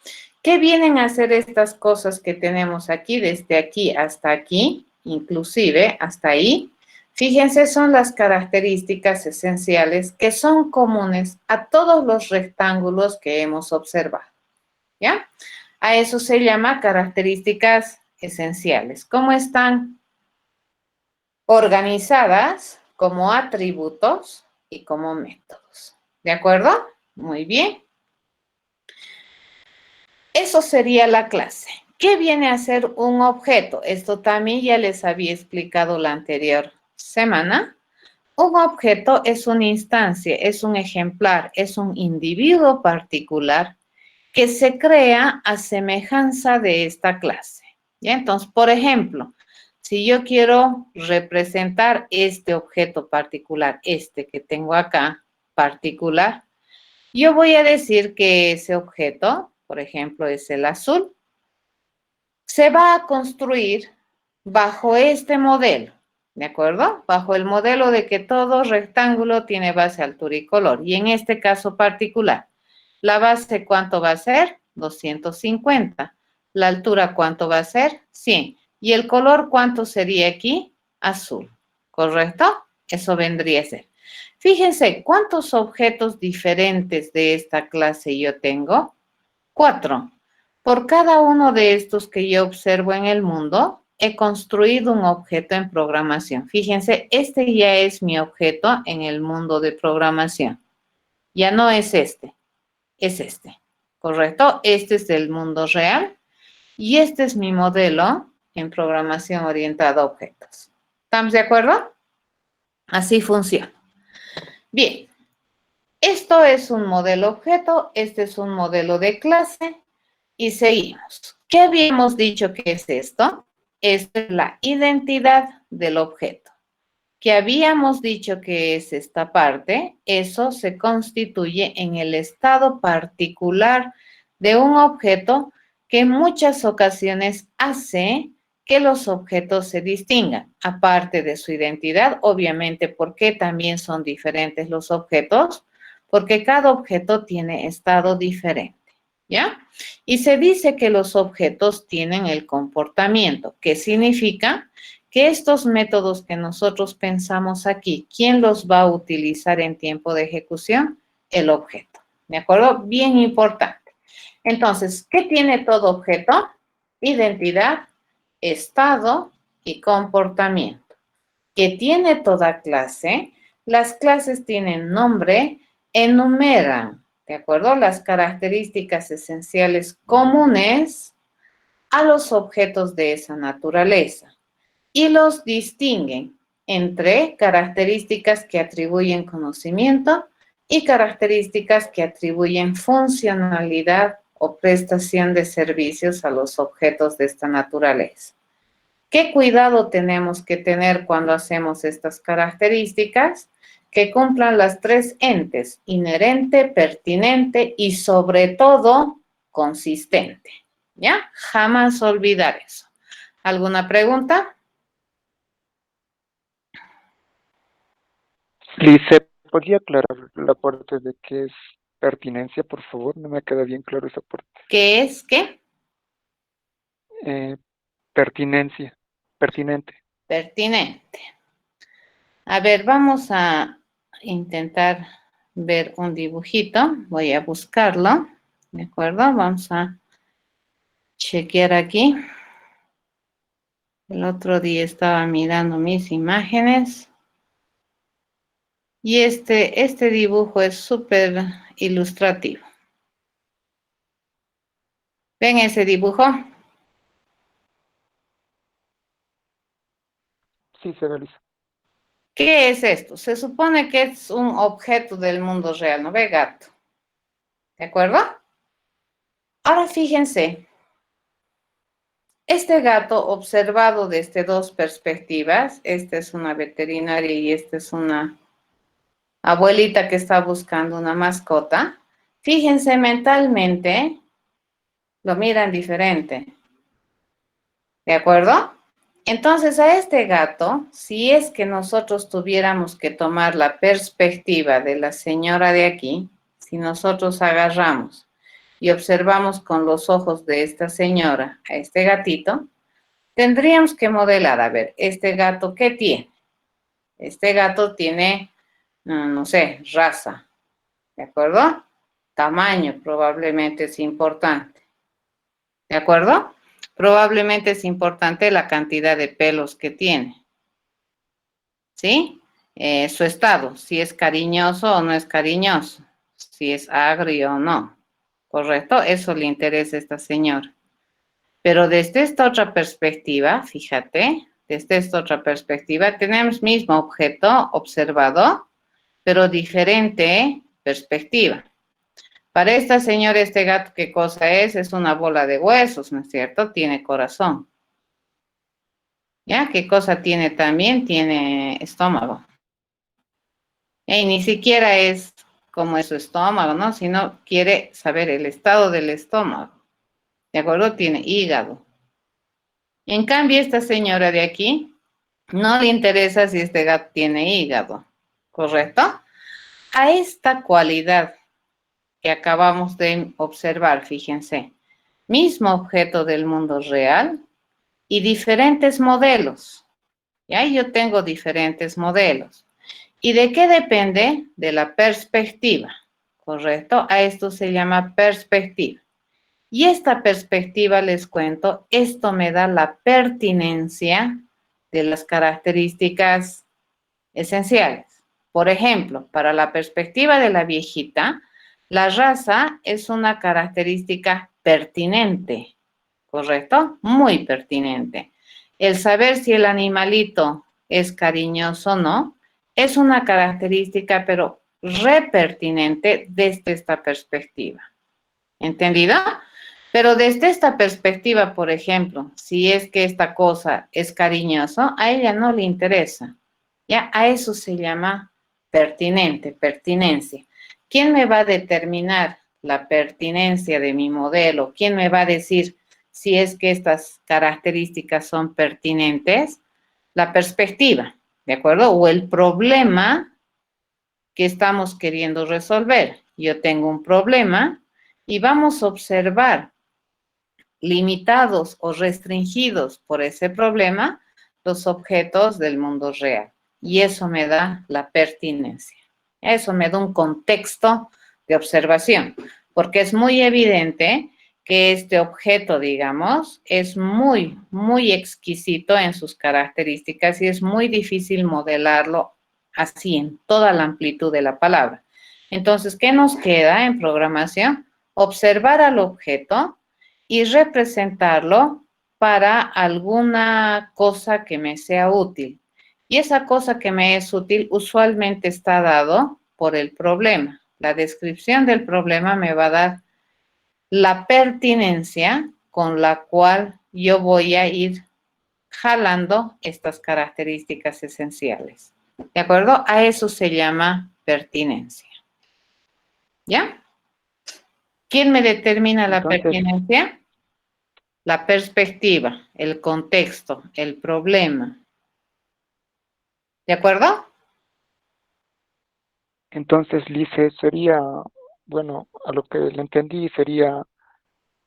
¿Qué vienen a hacer estas cosas que tenemos aquí, desde aquí hasta aquí, inclusive hasta ahí? Fíjense, son las características esenciales que son comunes a todos los rectángulos que hemos observado, ¿ya? A eso se llama características esenciales. ¿Cómo están organizadas? Como atributos y como métodos. ¿De acuerdo? Muy bien. Eso sería la clase. ¿Qué viene a ser un objeto? Esto también ya les había explicado la anterior semana. Un objeto es una instancia, es un ejemplar, es un individuo particular que se crea a semejanza de esta clase. ¿Ya? Entonces, por ejemplo, si yo quiero representar este objeto particular, este que tengo acá, particular, yo voy a decir que ese objeto, por ejemplo, es el azul, se va a construir bajo este modelo, ¿de acuerdo? Bajo el modelo de que todo rectángulo tiene base, altura y color. Y en este caso particular, la base, ¿cuánto va a ser? 250. La altura, ¿cuánto va a ser? 100. ¿Y el color cuánto sería aquí? Azul, ¿correcto? Eso vendría a ser. Fíjense, ¿cuántos objetos diferentes de esta clase yo tengo? 4. Por cada uno de estos que yo observo en el mundo, he construido un objeto en programación. Fíjense, este ya es mi objeto en el mundo de programación. Ya no es este, es este, ¿correcto? Este es del mundo real y este es mi modelo en programación orientada a objetos. ¿Estamos de acuerdo? Así funciona. Bien, esto es un modelo objeto, este es un modelo de clase y seguimos. ¿Qué habíamos dicho que es esto? Esto es la identidad del objeto. ¿Qué habíamos dicho que es esta parte? Eso se constituye en el estado particular de un objeto que en muchas ocasiones hace que los objetos se distingan, aparte de su identidad, obviamente, porque también son diferentes los objetos, porque cada objeto tiene estado diferente, ¿ya? Y se dice que los objetos tienen el comportamiento. ¿Qué significa? Que estos métodos que nosotros pensamos aquí, ¿quién los va a utilizar en tiempo de ejecución? El objeto, ¿de acuerdo? Bien importante. Entonces, ¿qué tiene todo objeto? Identidad, estado y comportamiento. ¿Qué tiene toda clase? Las clases tienen nombre, enumeran, ¿de acuerdo? Las características esenciales comunes a los objetos de esa naturaleza y los distinguen entre características que atribuyen conocimiento y características que atribuyen funcionalidad o prestación de servicios a los objetos de esta naturaleza. ¿Qué cuidado tenemos que tener cuando hacemos estas características? Que cumplan las tres entes: inherente, pertinente y sobre todo consistente. ¿Ya? Jamás olvidar eso. ¿Alguna pregunta? Lice, ¿podría aclarar la parte de qué es pertinencia, por favor? No me queda bien claro esa parte. ¿Qué es qué? Pertinencia, pertinente. Pertinente. A ver, vamos a intentar ver un dibujito. Voy a buscarlo. ¿De acuerdo? Vamos a chequear aquí. El otro día estaba mirando mis imágenes. Y este dibujo es súper ilustrativo. ¿Ven ese dibujo? Sí, se realiza. ¿Qué es esto? Se supone que es un objeto del mundo real, ¿no ve, gato? ¿De acuerdo? Ahora fíjense, este gato observado desde dos perspectivas, esta es una veterinaria y esta es una abuelita que está buscando una mascota, fíjense mentalmente, lo miran diferente. ¿De acuerdo? Entonces, a este gato, si es que nosotros tuviéramos que tomar la perspectiva de la señora de aquí, si nosotros agarramos y observamos con los ojos de esta señora a este gatito, tendríamos que modelar, a ver, este gato, ¿qué tiene? Este gato tiene, no sé, raza, ¿de acuerdo? Tamaño probablemente es importante, ¿de acuerdo? Probablemente es importante la cantidad de pelos que tiene, ¿sí? Su estado, si es cariñoso o no es cariñoso, si es agrio o no, ¿correcto? Eso le interesa a esta señora. Pero desde esta otra perspectiva, fíjate, desde esta otra perspectiva, tenemos mismo objeto observado, pero diferente perspectiva. Para esta señora, este gato, ¿qué cosa es? Es una bola de huesos, ¿no es cierto? Tiene corazón. ¿Ya? ¿Qué cosa tiene también? Tiene estómago. Y ni siquiera es como es su estómago, ¿no? Sino quiere saber el estado del estómago. ¿De acuerdo? Tiene hígado. En cambio, esta señora de aquí no le interesa si este gato tiene hígado, ¿correcto? A esta cualidad que acabamos de observar, fíjense, mismo objeto del mundo real y diferentes modelos. Ya yo tengo diferentes modelos. ¿Y de qué depende? De la perspectiva, ¿correcto? A esto se llama perspectiva. Y esta perspectiva, les cuento, esto me da la pertinencia de las características esenciales. Por ejemplo, para la perspectiva de la viejita, la raza es una característica pertinente, ¿correcto? Muy pertinente. El saber si el animalito es cariñoso o no, es una característica, pero repertinente desde esta perspectiva. ¿Entendido? Pero desde esta perspectiva, por ejemplo, si es que esta cosa es cariñoso, a ella no le interesa. Ya, a eso se llama pertinente, pertinencia. ¿Quién me va a determinar la pertinencia de mi modelo? ¿Quién me va a decir si es que estas características son pertinentes? La perspectiva, ¿de acuerdo? O el problema que estamos queriendo resolver. Yo tengo un problema y vamos a observar, limitados o restringidos por ese problema, los objetos del mundo real. Y eso me da la pertinencia. Eso me da un contexto de observación, porque es muy evidente que este objeto, digamos, es muy exquisito en sus características y es muy difícil modelarlo así en toda la amplitud de la palabra. Entonces, ¿qué nos queda en programación? Observar al objeto y representarlo para alguna cosa que me sea útil. Y esa cosa que me es útil usualmente está dado por el problema. La descripción del problema me va a dar la pertinencia con la cual yo voy a ir jalando estas características esenciales. ¿De acuerdo? A eso se llama pertinencia. ¿Ya? ¿Quién me determina la Entonces, pertinencia? La perspectiva, el contexto, el problema. ¿De acuerdo? entonces, Lice, sería, bueno, a lo que le entendí, sería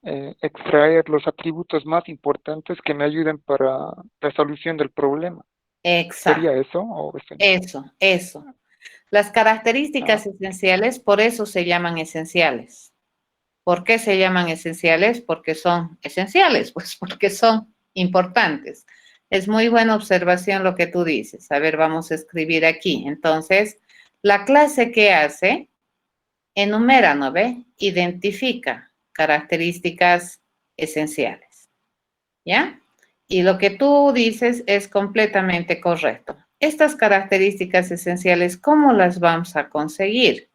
extraer los atributos más importantes que me ayuden para la solución del problema. Exacto. ¿Sería eso o eso no? Eso. Las características esenciales, por eso se llaman esenciales. ¿Por qué se llaman esenciales? Porque son esenciales, pues porque son importantes. Es muy buena observación lo que tú dices. A ver, vamos a escribir aquí. Entonces, la clase que hace, enumera, ¿no ve? Identifica características esenciales. ¿Ya? Y lo que tú dices es completamente correcto. Estas características esenciales, ¿cómo las vamos a conseguir?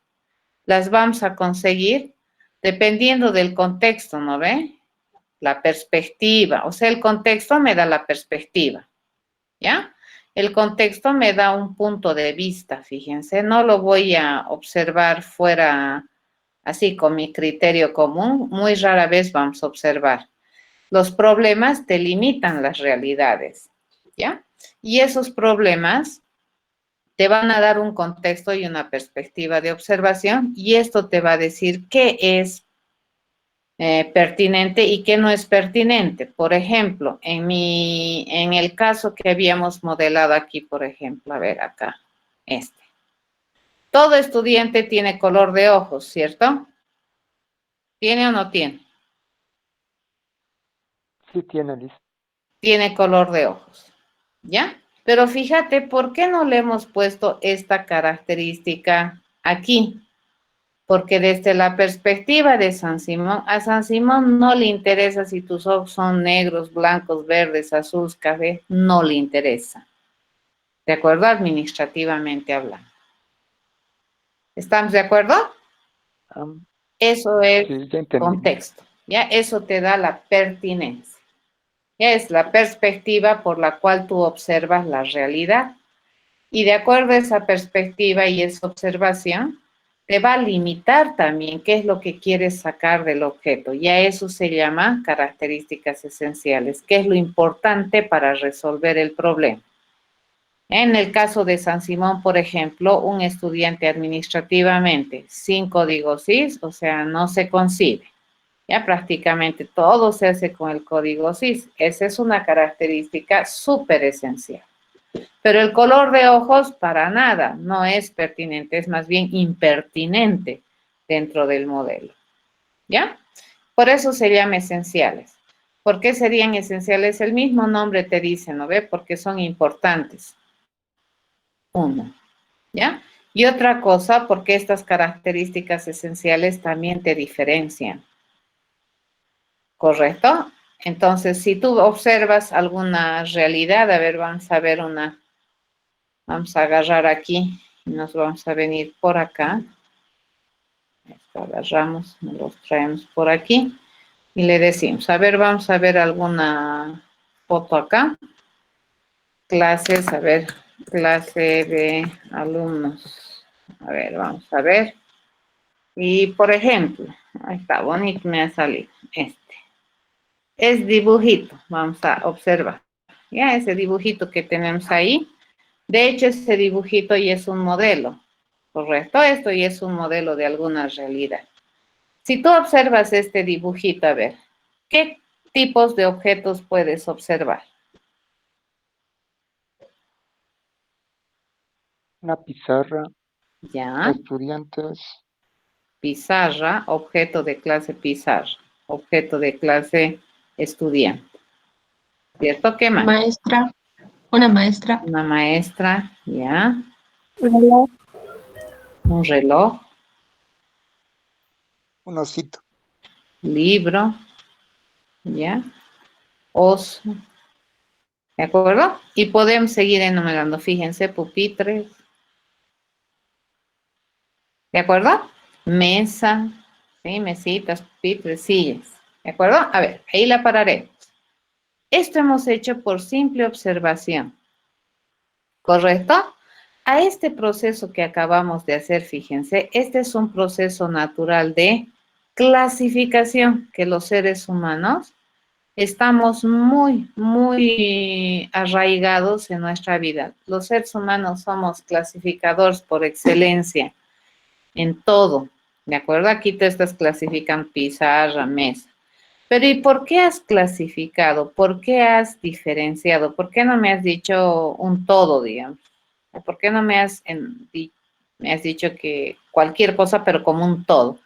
Las vamos a conseguir dependiendo del contexto, ¿no ve? La perspectiva, o sea, el contexto me da la perspectiva, ¿ya? El contexto me da un punto de vista, fíjense, no lo voy a observar fuera así con mi criterio común, muy rara vez vamos a observar. Los problemas delimitan las realidades, ¿ya? Y esos problemas te van a dar un contexto y una perspectiva de observación y esto te va a decir qué es pertinente y qué no es pertinente. Por ejemplo, en el caso que habíamos modelado aquí, por ejemplo, a ver acá, este. Todo estudiante tiene color de ojos, ¿cierto? ¿Tiene o no tiene? Sí tiene, Lice. Tiene color de ojos, ¿ya? Pero fíjate, ¿por qué no le hemos puesto esta característica aquí? Porque desde la perspectiva de San Simón, a San Simón no le interesa si tus ojos son negros, blancos, verdes, azules, café, no le interesa. ¿De acuerdo? Administrativamente hablando. ¿Estamos de acuerdo? Eso es Sí, ya entendí. contexto, ¿ya? Eso te da la pertinencia. Es la perspectiva por la cual tú observas la realidad. Y de acuerdo a esa perspectiva y esa observación, te va a limitar también qué es lo que quieres sacar del objeto. Y a eso se llama características esenciales, qué es lo importante para resolver el problema. En el caso de San Simón, por ejemplo, un estudiante administrativamente sin código SIS, o sea, no se concibe. Ya prácticamente todo se hace con el código SIS. Esa es una característica súper esencial. Pero el color de ojos para nada no es pertinente, es más bien impertinente dentro del modelo. ¿Ya? Por eso se llama esenciales. ¿Por qué serían esenciales? El mismo nombre te dice, ¿no ve? Porque son importantes. Uno. ¿Ya? Y otra cosa, porque estas características esenciales también te diferencian. ¿Correcto? Entonces, si tú observas alguna realidad, a ver, vamos a ver una, vamos a agarrar aquí, y nos vamos a venir por acá. Esto agarramos, nos los traemos por aquí y le decimos, a ver, vamos a ver alguna foto acá. Clases, a ver, clase de alumnos. A ver, vamos a ver. Y, por ejemplo, ahí está, bonito me ha salido este. Es dibujito, vamos a observar. Ya ese dibujito que tenemos ahí, de hecho ese dibujito ya es un modelo, ¿correcto? Esto ya es un modelo de alguna realidad. Si tú observas este dibujito, a ver, ¿qué tipos de objetos puedes observar? Una pizarra, Ya, estudiantes, pizarra, objeto de clase pizarra, objeto de clase estudiante. ¿Cierto? ¿Qué más? Maestra, una maestra, Una maestra, ya. reloj, un reloj, Un osito. libro, ¿ya? Oso, ¿de acuerdo? Y podemos seguir enumerando, fíjense, pupitres, ¿de acuerdo? Mesa, ¿sí? Mesitas, pupitres, sillas, ¿de acuerdo? A ver, ahí la pararemos. Esto hemos hecho por simple observación, ¿correcto? A este proceso que acabamos de hacer, fíjense, este es un proceso natural de clasificación que los seres humanos estamos muy arraigados en nuestra vida. Los seres humanos somos clasificadores por excelencia en todo, ¿de acuerdo? Aquí te estás clasificando pizarra, mesa. Pero ¿y por qué has clasificado? ¿Por qué has diferenciado? ¿Por qué no me has dicho un todo, digamos? ¿O por qué no me has dicho que cualquier cosa, pero como un todo?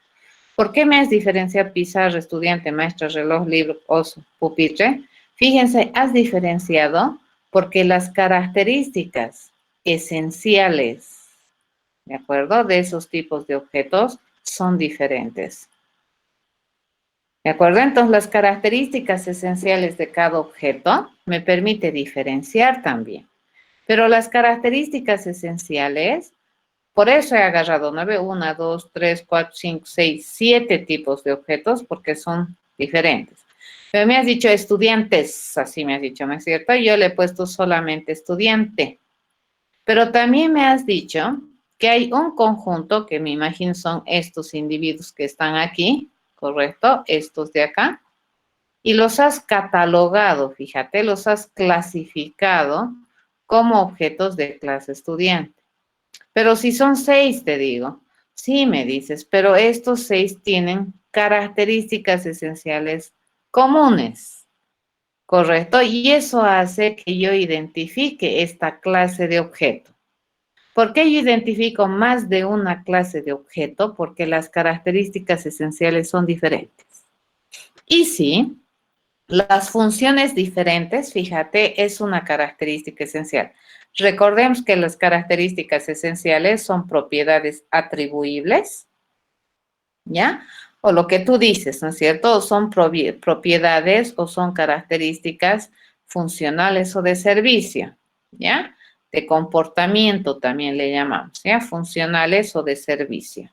¿Por qué me has diferenciado pizarra, estudiante, maestro, reloj, libro, oso, pupitre? Fíjense, has diferenciado porque las características esenciales, ¿de acuerdo? De esos tipos de objetos son diferentes. ¿De acuerdo? Entonces, las características esenciales de cada objeto me permite diferenciar también. Pero las características esenciales, por eso he agarrado 9, 1, 2, 3, 4, 5, 6, 7 tipos de objetos porque son diferentes. Pero me has dicho estudiantes, así me has dicho, ¿no es cierto? Yo le he puesto solamente estudiante. Pero también me has dicho que hay un conjunto, que me imagino son estos individuos que están aquí, ¿correcto? Estos de acá. Y los has catalogado, fíjate, los has clasificado como objetos de clase estudiante. Pero si son 6, te digo, sí me dices, pero estos 6 tienen características esenciales comunes, ¿correcto? Y eso hace que yo identifique esta clase de objeto. ¿Por qué yo identifico más de una clase de objeto? Porque las características esenciales son diferentes. Y sí, las funciones diferentes, fíjate, es una característica esencial. Recordemos que las características esenciales son propiedades atribuibles, ¿ya? O lo que tú dices, ¿no es cierto? O son propiedades o son características funcionales o de servicio, ¿ya? De comportamiento también le llamamos, ¿ya? Funcionales o de servicio.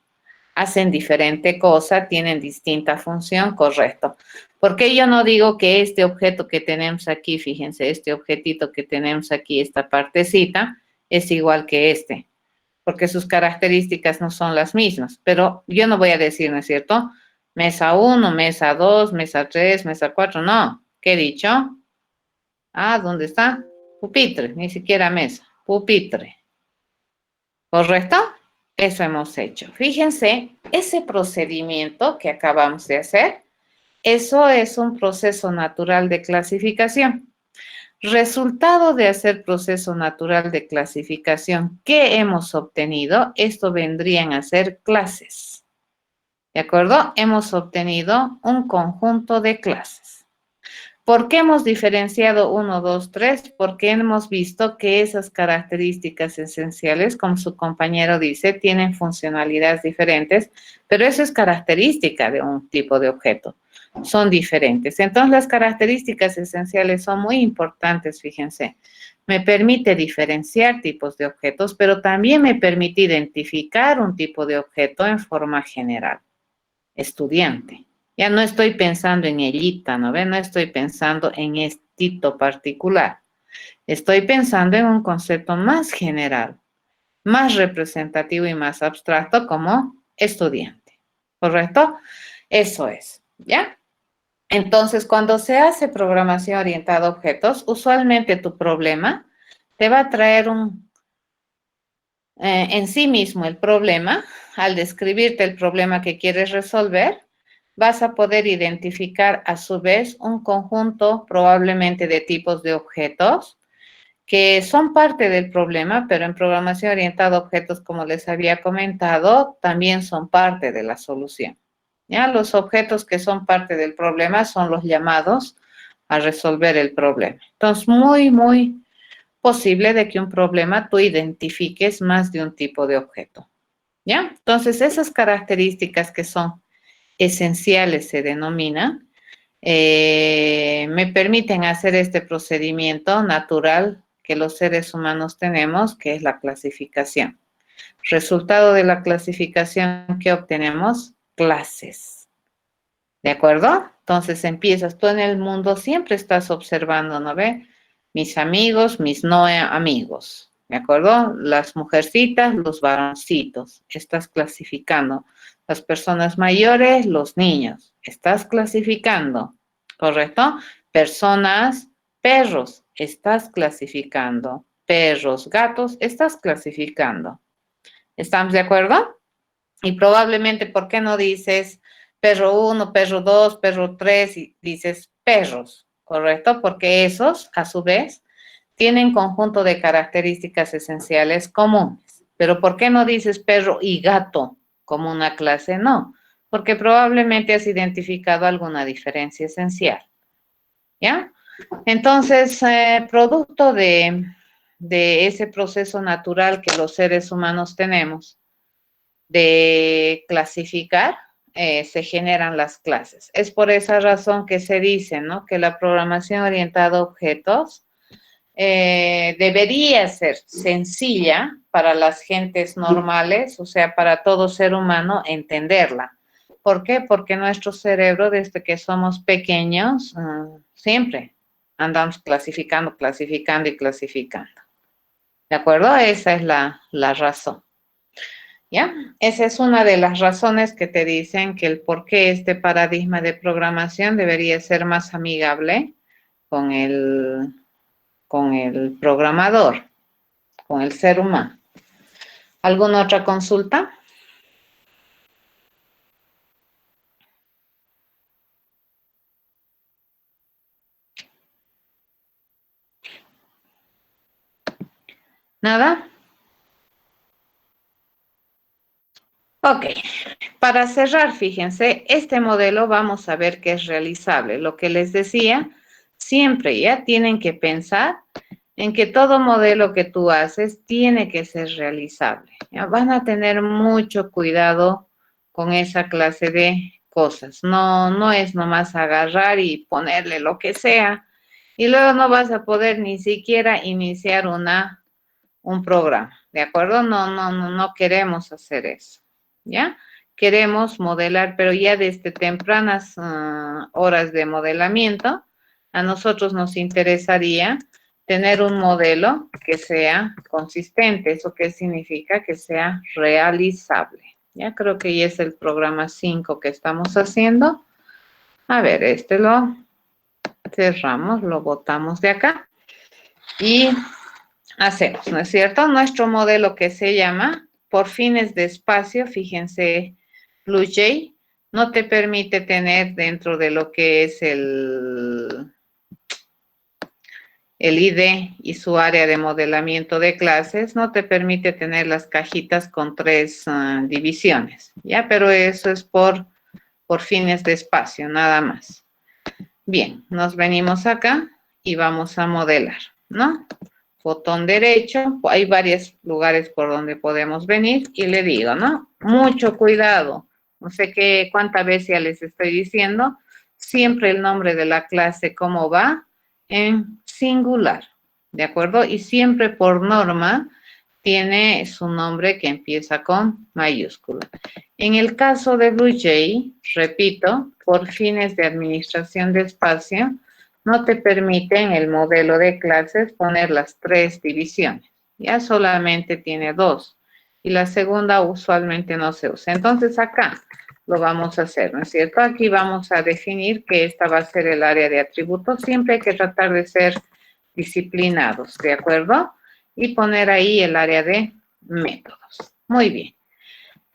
Hacen diferente cosa, tienen distinta función, correcto. ¿Por qué yo no digo que este objeto que tenemos aquí, fíjense, este objetito que tenemos aquí, esta partecita, es igual que este? Porque sus características no son las mismas. Pero yo no voy a decir, ¿no es cierto? Mesa 1, mesa 2, mesa 3, mesa 4, no. ¿Qué he dicho? Ah, ¿dónde está? Pupitre, ni siquiera mesa, pupitre. ¿Correcto? Eso hemos hecho. Fíjense, ese procedimiento que acabamos de hacer, eso es un proceso natural de clasificación. Resultado de hacer proceso natural de clasificación, ¿qué hemos obtenido? Esto vendrían a ser clases. ¿De acuerdo? Hemos obtenido un conjunto de clases. ¿Por qué hemos diferenciado 1, 2, 3? Porque hemos visto que esas características esenciales, como su compañero dice, tienen funcionalidades diferentes, pero eso es característica de un tipo de objeto. Son diferentes. Entonces, las características esenciales son muy importantes, fíjense. Me permite diferenciar tipos de objetos, pero también me permite identificar un tipo de objeto en forma general. Estudiante. Ya no estoy pensando en ellita, ¿no ven? No estoy pensando en estito particular. Estoy pensando en un concepto más general, más representativo y más abstracto como estudiante. ¿Correcto? Eso es, ¿ya? Entonces, cuando se hace programación orientada a objetos, usualmente tu problema te va a traer en sí mismo el problema. Al describirte el problema que quieres resolver, vas a poder identificar a su vez un conjunto probablemente de tipos de objetos que son parte del problema, pero en programación orientada a objetos, como les había comentado, también son parte de la solución. ¿Ya? Los objetos que son parte del problema son los llamados a resolver el problema. Entonces, muy posible de que un problema tú identifiques más de un tipo de objeto. ¿Ya? Entonces, esas características que son esenciales se denominan, me permiten hacer este procedimiento natural que los seres humanos tenemos, que es la clasificación. Resultado de la clasificación que obtenemos, clases. ¿De acuerdo? Entonces empiezas, tú en el mundo siempre estás observando, ¿no ve? Mis amigos, mis no amigos. ¿De acuerdo? Las mujercitas, los varoncitos. Estás clasificando. Las personas mayores, los niños. Estás clasificando. ¿Correcto? Personas, perros. Estás clasificando. Perros, gatos. Estás clasificando. ¿Estamos de acuerdo? Y probablemente, ¿por qué no dices perro 1, perro 2, perro 3 y dices perros? ¿Correcto? Porque esos, a su vez, tienen conjunto de características esenciales comunes. Pero ¿por qué no dices perro y gato como una clase? No, porque probablemente has identificado alguna diferencia esencial. ¿Ya? Entonces, producto de ese proceso natural que los seres humanos tenemos, de clasificar, se generan las clases. Es por esa razón que se dice, ¿no?, que la programación orientada a objetos debería ser sencilla para las gentes normales, o sea, para todo ser humano entenderla. ¿Por qué? Porque nuestro cerebro, desde que somos pequeños, siempre andamos clasificando, clasificando y clasificando. ¿De acuerdo? Esa es la razón. ¿Ya? Esa es una de las razones que te dicen que el por qué este paradigma de programación debería ser más amigable con el programador, con el ser humano. ¿Alguna otra consulta? ¿Nada? Ok, para cerrar, fíjense, este modelo vamos a ver que es realizable. Lo que les decía, siempre ya tienen que pensar en que todo modelo que tú haces tiene que ser realizable. ¿Ya? Van a tener mucho cuidado con esa clase de cosas. No es nomás agarrar y ponerle lo que sea y luego no vas a poder ni siquiera iniciar un programa, ¿de acuerdo? No queremos hacer eso. ¿Ya? Queremos modelar, pero ya desde tempranas horas de modelamiento, a nosotros nos interesaría tener un modelo que sea consistente. ¿Eso qué significa? Que sea realizable. Ya creo que ya es el programa 5 que estamos haciendo. A ver, este lo cerramos, lo botamos de acá y hacemos, ¿no es cierto? Nuestro modelo que se llama por fines de espacio, fíjense, BlueJ no te permite tener dentro de lo que es el ID y su área de modelamiento de clases, no te permite tener las cajitas con 3 divisiones, ¿ya? Pero eso es por fines de espacio, nada más. Bien, nos venimos acá y vamos a modelar, ¿no? Botón derecho, hay varios lugares por donde podemos venir y le digo, ¿no? Mucho cuidado, no sé cuántas veces ya les estoy diciendo, siempre el nombre de la clase, cómo va, en singular, ¿de acuerdo? Y siempre por norma tiene su nombre que empieza con mayúscula. En el caso de BlueJ, repito, por fines de administración de espacio, no te permiten el modelo de clases poner las 3 divisiones. Ya solamente tiene 2. Y la segunda usualmente no se usa. Entonces acá lo vamos a hacer, ¿no es cierto? Aquí vamos a definir que esta va a ser el área de atributos. Siempre hay que tratar de ser disciplinados, ¿de acuerdo? Y poner ahí el área de métodos. Muy bien.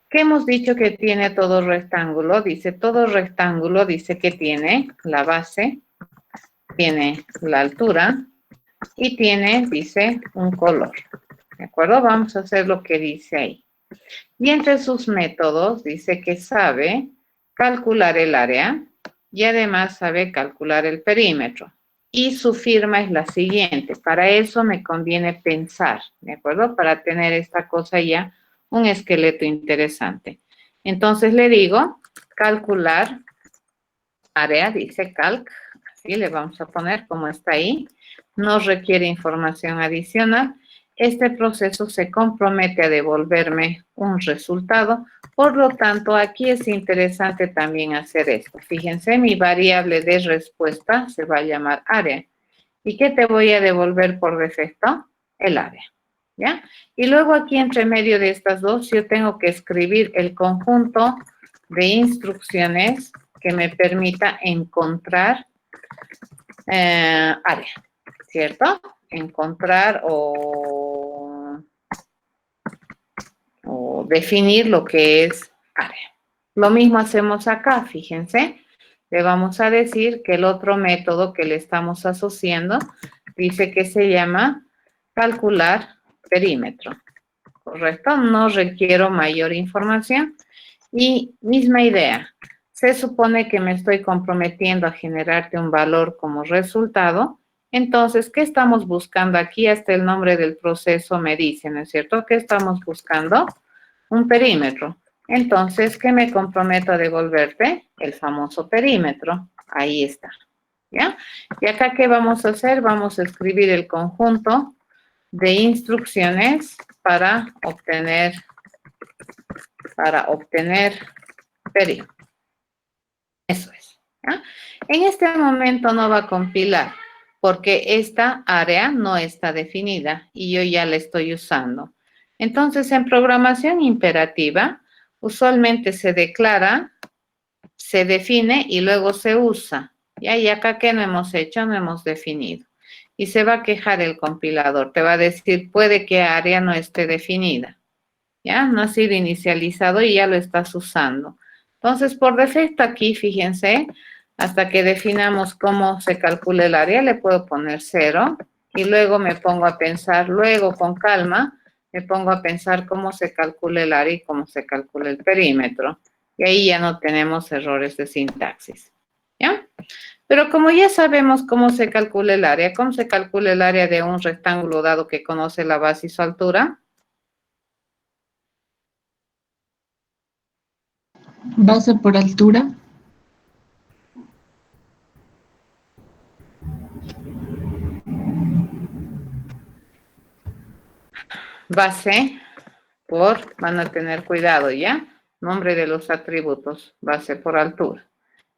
¿Qué hemos dicho que tiene todo rectángulo? Dice, todo rectángulo dice que tiene la base, tiene la altura y tiene, dice, un color. ¿De acuerdo? Vamos a hacer lo que dice ahí. Y entre sus métodos dice que sabe calcular el área y además sabe calcular el perímetro. y su firma es la siguiente. Para eso me conviene pensar, ¿de acuerdo? Para tener esta cosa ya, un esqueleto interesante. Entonces le digo, calcular área, dice calc, así le vamos a poner como está ahí. No requiere información adicional. Este proceso se compromete a devolverme un resultado. Por lo tanto, aquí es interesante también hacer esto. Fíjense, mi variable de respuesta se va a llamar área. ¿Y qué te voy a devolver por defecto? El área, ¿ya? Y luego aquí entre medio de estas dos, yo tengo que escribir el conjunto de instrucciones que me permita encontrar área, ¿cierto? Encontrar o definir lo que es área. Lo mismo hacemos acá, fíjense. Le vamos a decir que el otro método que le estamos asociando dice que se llama calcular perímetro, ¿correcto? No requiero mayor información. Y misma idea, se supone que me estoy comprometiendo a generarte un valor como resultado. Entonces, ¿qué estamos buscando aquí? Hasta el nombre del proceso me dice, ¿no es cierto? ¿Qué estamos buscando? Un perímetro. Entonces, ¿qué me comprometo a devolverte? El famoso perímetro. Ahí está, ¿ya? Y acá, ¿qué vamos a hacer? Vamos a escribir el conjunto de instrucciones para obtener perímetro. Eso es, ¿ya? En este momento no va a compilar porque esta área no está definida y yo ya la estoy usando. Entonces, en programación imperativa, usualmente se declara, se define y luego se usa. ¿Ya? Y acá, ¿qué no hemos hecho? No hemos definido. Y se va a quejar el compilador. Te va a decir, puede que área no esté definida. ¿Ya? No ha sido inicializado y ya lo estás usando. Entonces, por defecto aquí, fíjense, hasta que definamos cómo se calcula el área, le puedo poner 0 y luego me pongo a pensar, luego con calma, me pongo a pensar cómo se calcula el área y cómo se calcula el perímetro. Y ahí ya no tenemos errores de sintaxis, ¿ya? Pero como ya sabemos cómo se calcula el área, ¿cómo se calcula el área de un rectángulo dado que conoce la base y su altura? Base por altura. Base por, van a tener cuidado, ¿ya? Nombre de los atributos, base por altura.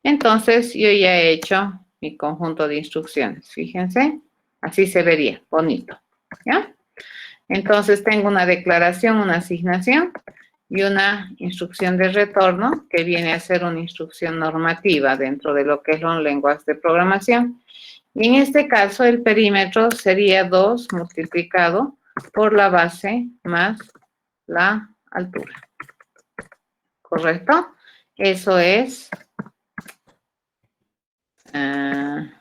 Entonces, yo ya he hecho mi conjunto de instrucciones. Fíjense, así se vería, bonito, ¿ya? Entonces, tengo una declaración, una asignación y una instrucción de retorno que viene a ser una instrucción normativa dentro de lo que es los lenguajes de programación. Y en este caso, el perímetro sería 2 multiplicado por la base más la altura. ¿Correcto? Eso es el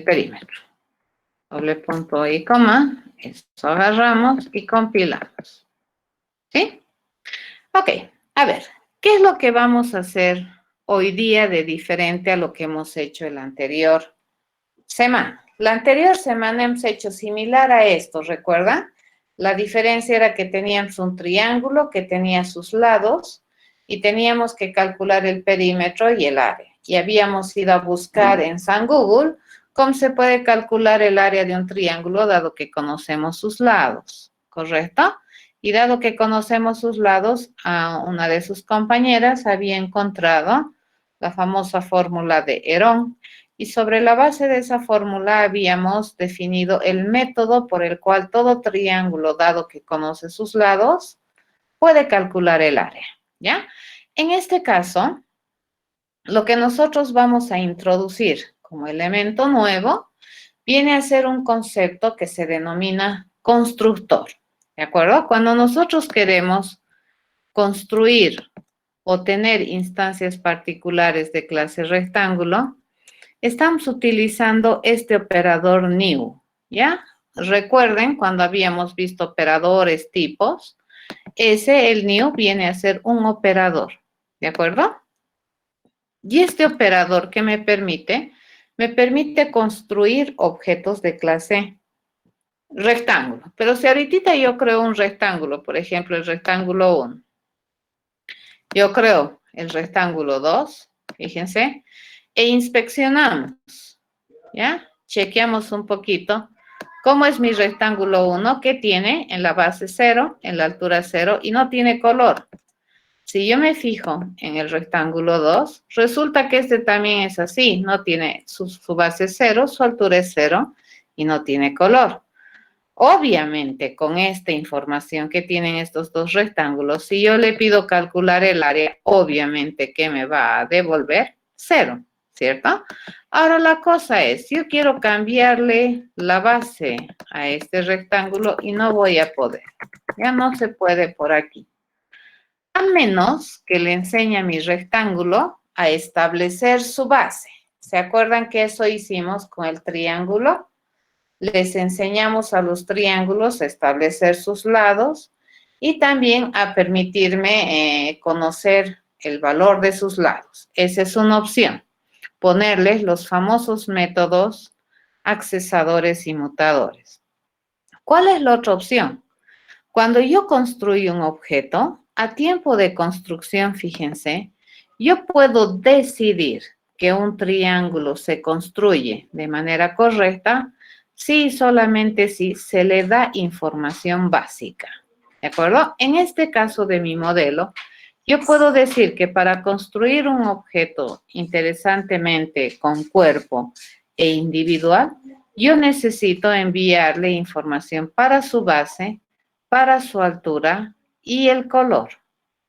perímetro. Doble punto y coma. Eso agarramos y compilamos. ¿Sí? Ok. A ver, ¿qué es lo que vamos a hacer hoy día de diferente a lo que hemos hecho en la anterior semana? La anterior semana hemos hecho similar a esto, ¿recuerdan? La diferencia era que teníamos un triángulo que tenía sus lados y teníamos que calcular el perímetro y el área. Y habíamos ido a buscar en San Google cómo se puede calcular el área de un triángulo dado que conocemos sus lados, ¿correcto? Y dado que conocemos sus lados, a una de sus compañeras había encontrado la famosa fórmula de Herón. Y sobre la base de esa fórmula habíamos definido el método por el cual todo triángulo, dado que conoce sus lados, puede calcular el área, ¿ya? En este caso, lo que nosotros vamos a introducir como elemento nuevo viene a ser un concepto que se denomina constructor, ¿de acuerdo? Cuando nosotros queremos construir o tener instancias particulares de clase rectángulo, estamos utilizando este operador new, ¿ya? Recuerden cuando habíamos visto operadores tipos, el new viene a ser un operador, ¿de acuerdo? Y este operador que me permite me permite construir objetos de clase rectángulo. Pero si ahorita yo creo un rectángulo, por ejemplo, el rectángulo 1, yo creo el rectángulo 2, fíjense, e inspeccionamos, ¿ya? Chequeamos un poquito cómo es mi rectángulo 1, que tiene en la base 0, en la altura 0, y no tiene color. Si yo me fijo en el rectángulo 2, resulta que este también es así, no tiene su base 0, su altura es 0 y no tiene color. Obviamente, con esta información que tienen estos dos rectángulos, si yo le pido calcular el área, obviamente que me va a devolver 0, ¿cierto? Ahora la cosa es, yo quiero cambiarle la base a este rectángulo y no voy a poder. Ya no se puede por aquí. A menos que le enseñe a mi rectángulo a establecer su base. ¿Se acuerdan que eso hicimos con el triángulo? Les enseñamos a los triángulos a establecer sus lados y también a permitirme conocer el valor de sus lados. Esa es una opción. Ponerles los famosos métodos accesadores y mutadores. ¿Cuál es la otra opción? Cuando yo construyo un objeto, a tiempo de construcción, fíjense, yo puedo decidir que un triángulo se construye de manera correcta si solamente si se le da información básica, ¿de acuerdo? En este caso de mi modelo, yo puedo decir que para construir un objeto interesantemente con cuerpo e individual, yo necesito enviarle información para su base, para su altura y el color,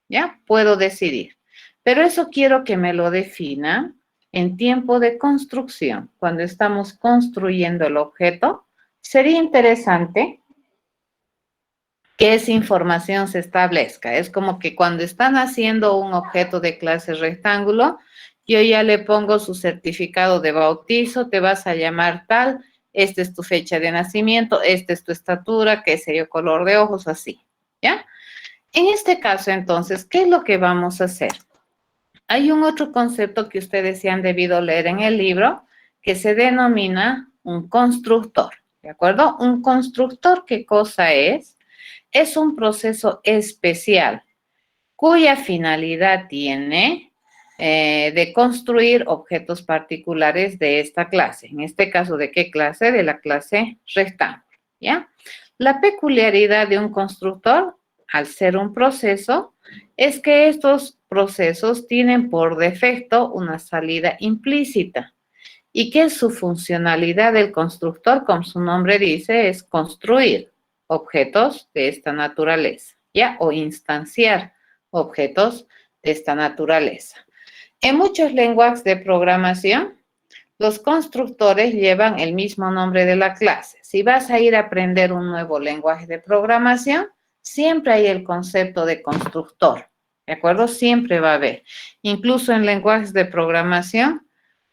¿ya? Puedo decidir. Pero eso quiero que me lo defina en tiempo de construcción. Cuando estamos construyendo el objeto, sería interesante que esa información se establezca. Es como que cuando están haciendo un objeto de clase rectángulo, yo ya le pongo su certificado de bautizo, te vas a llamar tal, esta es tu fecha de nacimiento, esta es tu estatura, qué sé yo, color de ojos, así, ¿ya? En este caso, entonces, ¿qué es lo que vamos a hacer? Hay un otro concepto que ustedes se han debido leer en el libro que se denomina un constructor, ¿de acuerdo? Un constructor, ¿qué cosa es? Es un proceso especial cuya finalidad tiene de construir objetos particulares de esta clase. En este caso, ¿de qué clase? De la clase rectángulo, ¿ya? La peculiaridad de un constructor, al ser un proceso, es que estos procesos tienen por defecto una salida implícita y que su funcionalidad del constructor, como su nombre dice, es construir objetos de esta naturaleza, ¿ya? O instanciar objetos de esta naturaleza. En muchos lenguajes de programación, los constructores llevan el mismo nombre de la clase. Si vas a ir a aprender un nuevo lenguaje de programación, siempre hay el concepto de constructor, ¿de acuerdo? Siempre va a haber. Incluso en lenguajes de programación,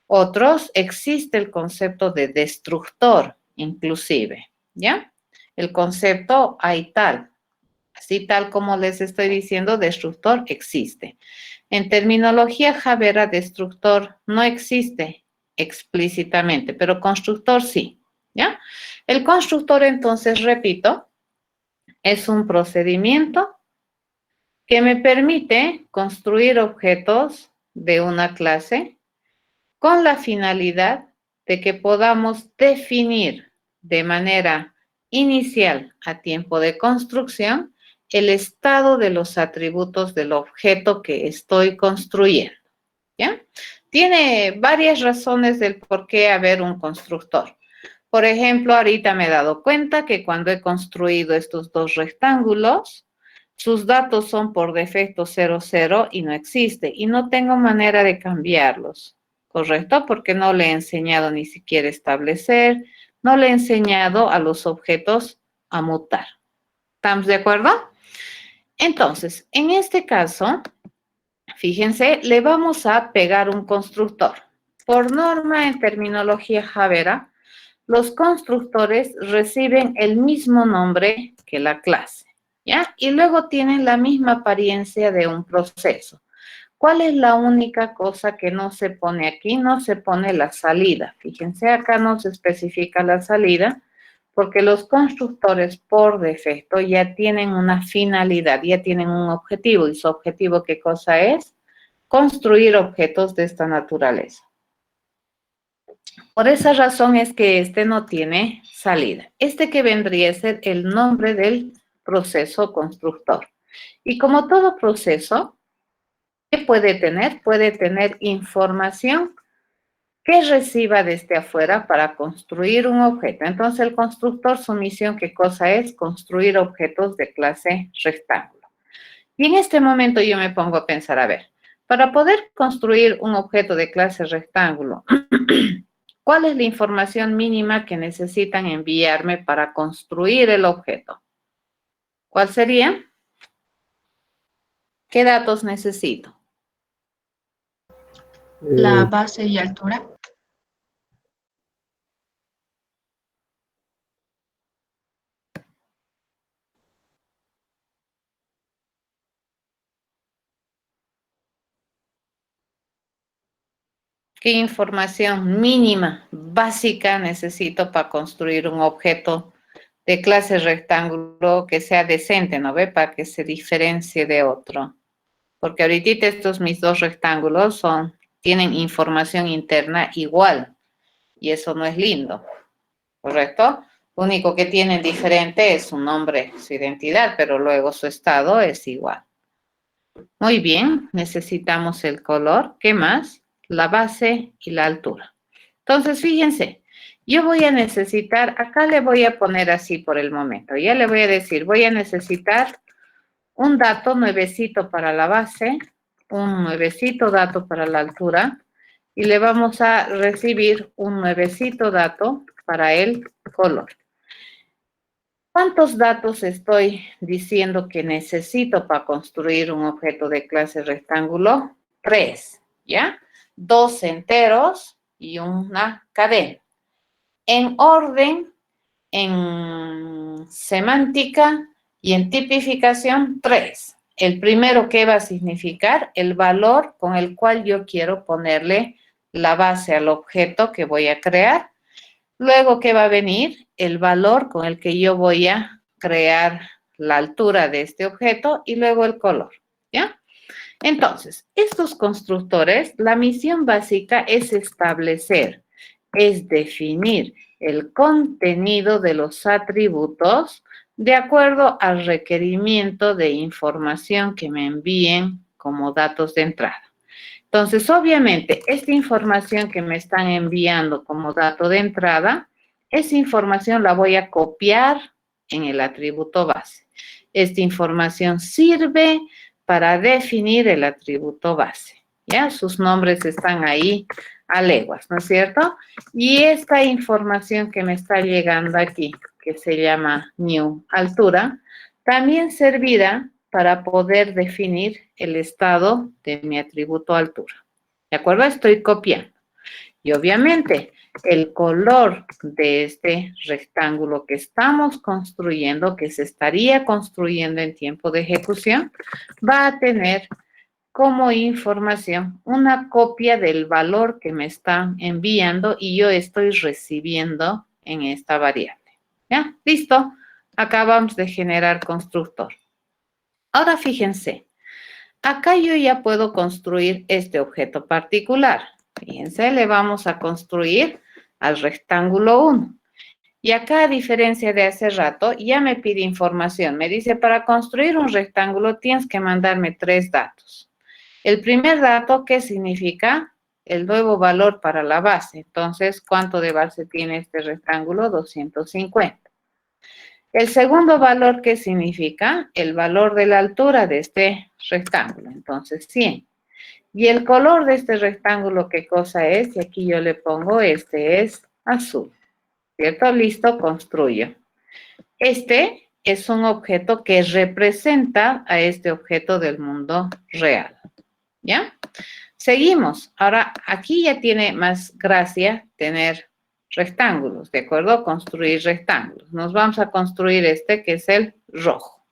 otros, existe el concepto de destructor, inclusive, ¿ya? El concepto hay tal, así tal como les estoy diciendo, destructor existe. En terminología Javera, destructor no existe explícitamente, pero constructor sí, ¿ya? El constructor, entonces, repito, es un procedimiento que me permite construir objetos de una clase con la finalidad de que podamos definir de manera inicial a tiempo de construcción el estado de los atributos del objeto que estoy construyendo, ¿ya? Tiene varias razones del por qué haber un constructor. Por ejemplo, ahorita me he dado cuenta que cuando he construido estos dos rectángulos, sus datos son por defecto 0, 0 y no existe. Y no tengo manera de cambiarlos, ¿correcto? Porque no le he enseñado ni siquiera a establecer, no le he enseñado a los objetos a mutar. ¿Estamos de acuerdo? Entonces, en este caso, fíjense, le vamos a pegar un constructor. Por norma, en terminología Javera, los constructores reciben el mismo nombre que la clase, ¿ya? Y luego tienen la misma apariencia de un proceso. ¿Cuál es la única cosa que no se pone aquí? No se pone la salida. Fíjense, acá no se especifica la salida porque los constructores por defecto ya tienen una finalidad, ya tienen un objetivo. ¿Y su objetivo qué cosa es? Construir objetos de esta naturaleza. Por esa razón es que este no tiene salida. Este que vendría a ser el nombre del proceso constructor. Y como todo proceso, ¿qué puede tener? Puede tener información que reciba desde afuera para construir un objeto. Entonces, el constructor, su misión, ¿qué cosa es? Construir objetos de clase rectángulo. Y en este momento yo me pongo a pensar, a ver, para poder construir un objeto de clase rectángulo, ¿cuál es la información mínima que necesitan enviarme para construir el objeto? ¿Cuál sería? ¿Qué datos necesito? La base y altura. ¿Qué información mínima, básica necesito para construir un objeto de clase rectángulo que sea decente, ¿no ve? Para que se diferencie de otro. Porque ahorita estos mis dos rectángulos tienen información interna igual. Y eso no es lindo, ¿correcto? Lo único que tienen diferente es su nombre, su identidad, pero luego su estado es igual. Muy bien, necesitamos el color. ¿Qué más? La base y la altura. Entonces, fíjense, yo voy a necesitar, acá le voy a poner así por el momento. Ya le voy a decir, voy a necesitar un dato nuevecito para la base, un nuevecito dato para la altura, y le vamos a recibir un nuevecito dato para el color. ¿Cuántos datos estoy diciendo que necesito para construir un objeto de clase rectángulo? 3, ¿ya? 2 enteros y una cadena. En orden, en semántica y en tipificación, 3. El primero, ¿qué va a significar? El valor con el cual yo quiero ponerle la base al objeto que voy a crear. Luego, ¿qué va a venir? El valor con el que yo voy a crear la altura de este objeto y luego el color, ¿ya? Entonces, estos constructores, la misión básica es establecer, es definir el contenido de los atributos de acuerdo al requerimiento de información que me envíen como datos de entrada. Entonces, obviamente, esta información que me están enviando como dato de entrada, esa información la voy a copiar en el atributo base. Esta información sirve para definir el atributo base, ¿ya? Sus nombres están ahí a leguas, ¿no es cierto? Y esta información que me está llegando aquí, que se llama new altura, también servirá para poder definir el estado de mi atributo altura. ¿De acuerdo? Estoy copiando. Y obviamente, el color de este rectángulo que estamos construyendo, que se estaría construyendo en tiempo de ejecución, va a tener como información una copia del valor que me están enviando y yo estoy recibiendo en esta variable. ¿Ya? ¿Listo? Acabamos de generar constructor. Ahora fíjense, acá yo ya puedo construir este objeto particular. Fíjense, le vamos a construir al rectángulo 1. Y acá, a diferencia de hace rato, ya me pide información. Me dice, para construir un rectángulo tienes que mandarme 3 datos. El primer dato, ¿qué significa? El nuevo valor para la base. Entonces, ¿cuánto de base tiene este rectángulo? 250. El segundo valor, ¿qué significa? El valor de la altura de este rectángulo. Entonces, 100. Y el color de este rectángulo, ¿qué cosa es? Y aquí yo le pongo, este es azul. ¿Cierto? Listo, construyo. Este es un objeto que representa a este objeto del mundo real. ¿Ya? Seguimos. Ahora, aquí ya tiene más gracia tener rectángulos, ¿de acuerdo? Construir rectángulos. Nos vamos a construir que es el rojo.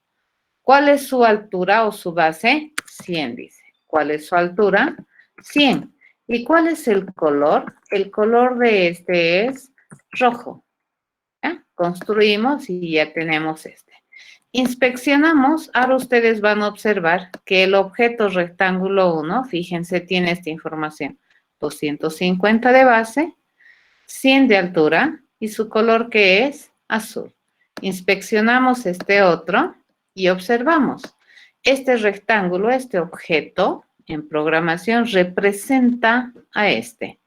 ¿Cuál es su altura o su base? 100, dice. ¿Cuál es su altura? 100. ¿Y cuál es el color? El color de este es rojo. ¿Ya? Construimos y ya tenemos este. Inspeccionamos. Ahora ustedes van a observar que el objeto rectángulo 1, fíjense, tiene esta información. 250 de base, 100 de altura y su color que es azul. Inspeccionamos este otro y observamos. Este rectángulo, este objeto en programación representa a este,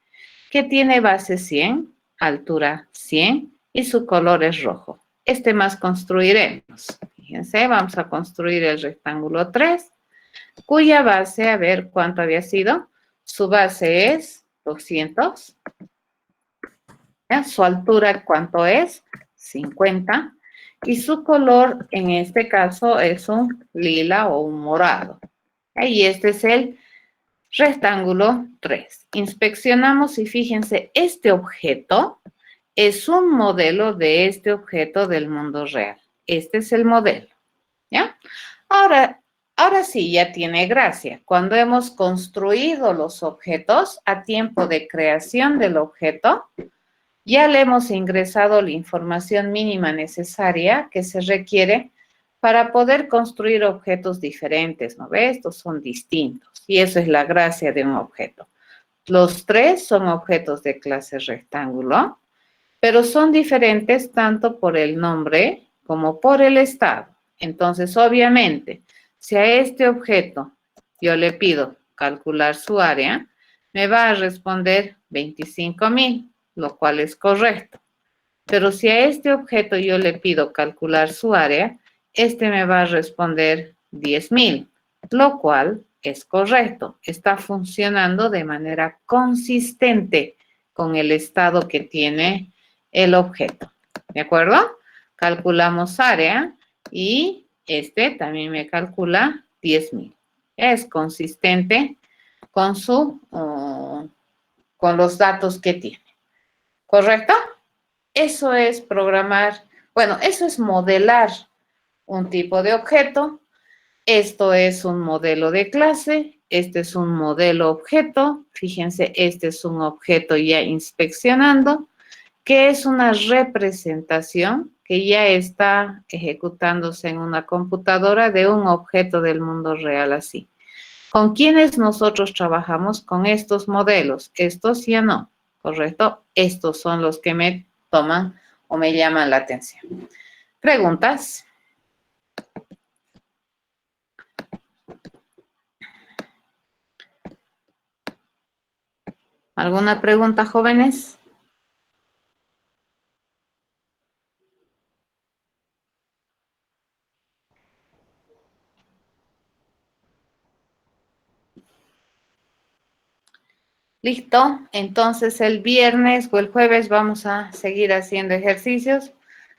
que tiene base 100, altura 100 y su color es rojo. Este más construiremos. Fíjense, vamos a construir el rectángulo 3, cuya base, a ver cuánto había sido. Su base es 200. ¿Ya? Su altura, ¿cuánto es? 50. Y su color, en este caso, es un lila o un morado. Y este es el rectángulo 3. Inspeccionamos y fíjense, este objeto es un modelo de este objeto del mundo real. Este es el modelo, ¿ya? Ahora sí, ya tiene gracia. Cuando hemos construido los objetos a tiempo de creación del objeto, ya le hemos ingresado la información mínima necesaria que se requiere para poder construir objetos diferentes, ¿no ves? Estos son distintos y eso es la gracia de un objeto. Los tres son objetos de clase rectángulo, pero son diferentes tanto por el nombre como por el estado. Entonces, obviamente, si a este objeto yo le pido calcular su área, me va a responder 25,000. Lo cual es correcto. Pero si a este objeto yo le pido calcular su área, este me va a responder 10,000, lo cual es correcto. Está funcionando de manera consistente con el estado que tiene el objeto. ¿De acuerdo? Calculamos área y este también me calcula 10,000. Es consistente con con los datos que tiene. ¿Correcto? Eso es programar, bueno, eso es modelar un tipo de objeto. Esto es un modelo de clase, este es un modelo objeto. Fíjense, este es un objeto ya inspeccionando, que es una representación que ya está ejecutándose en una computadora de un objeto del mundo real así. ¿Con quiénes nosotros trabajamos? Con estos modelos. Estos ya no. ¿Correcto? Estos son los que me toman o me llaman la atención. ¿Preguntas? ¿Alguna pregunta, jóvenes? Listo, entonces el viernes o el jueves vamos a seguir haciendo ejercicios.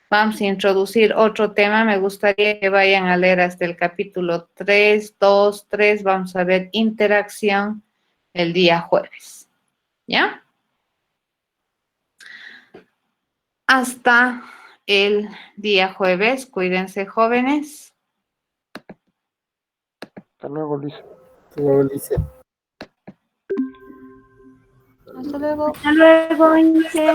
Vamos a introducir otro tema. Me gustaría que vayan a leer hasta el capítulo 3, 2, 3. Vamos a ver interacción el día jueves. ¿Ya? Hasta el día jueves. Cuídense, jóvenes. Hasta luego, Luis. Luego, Alicia. Hasta luego, Inge.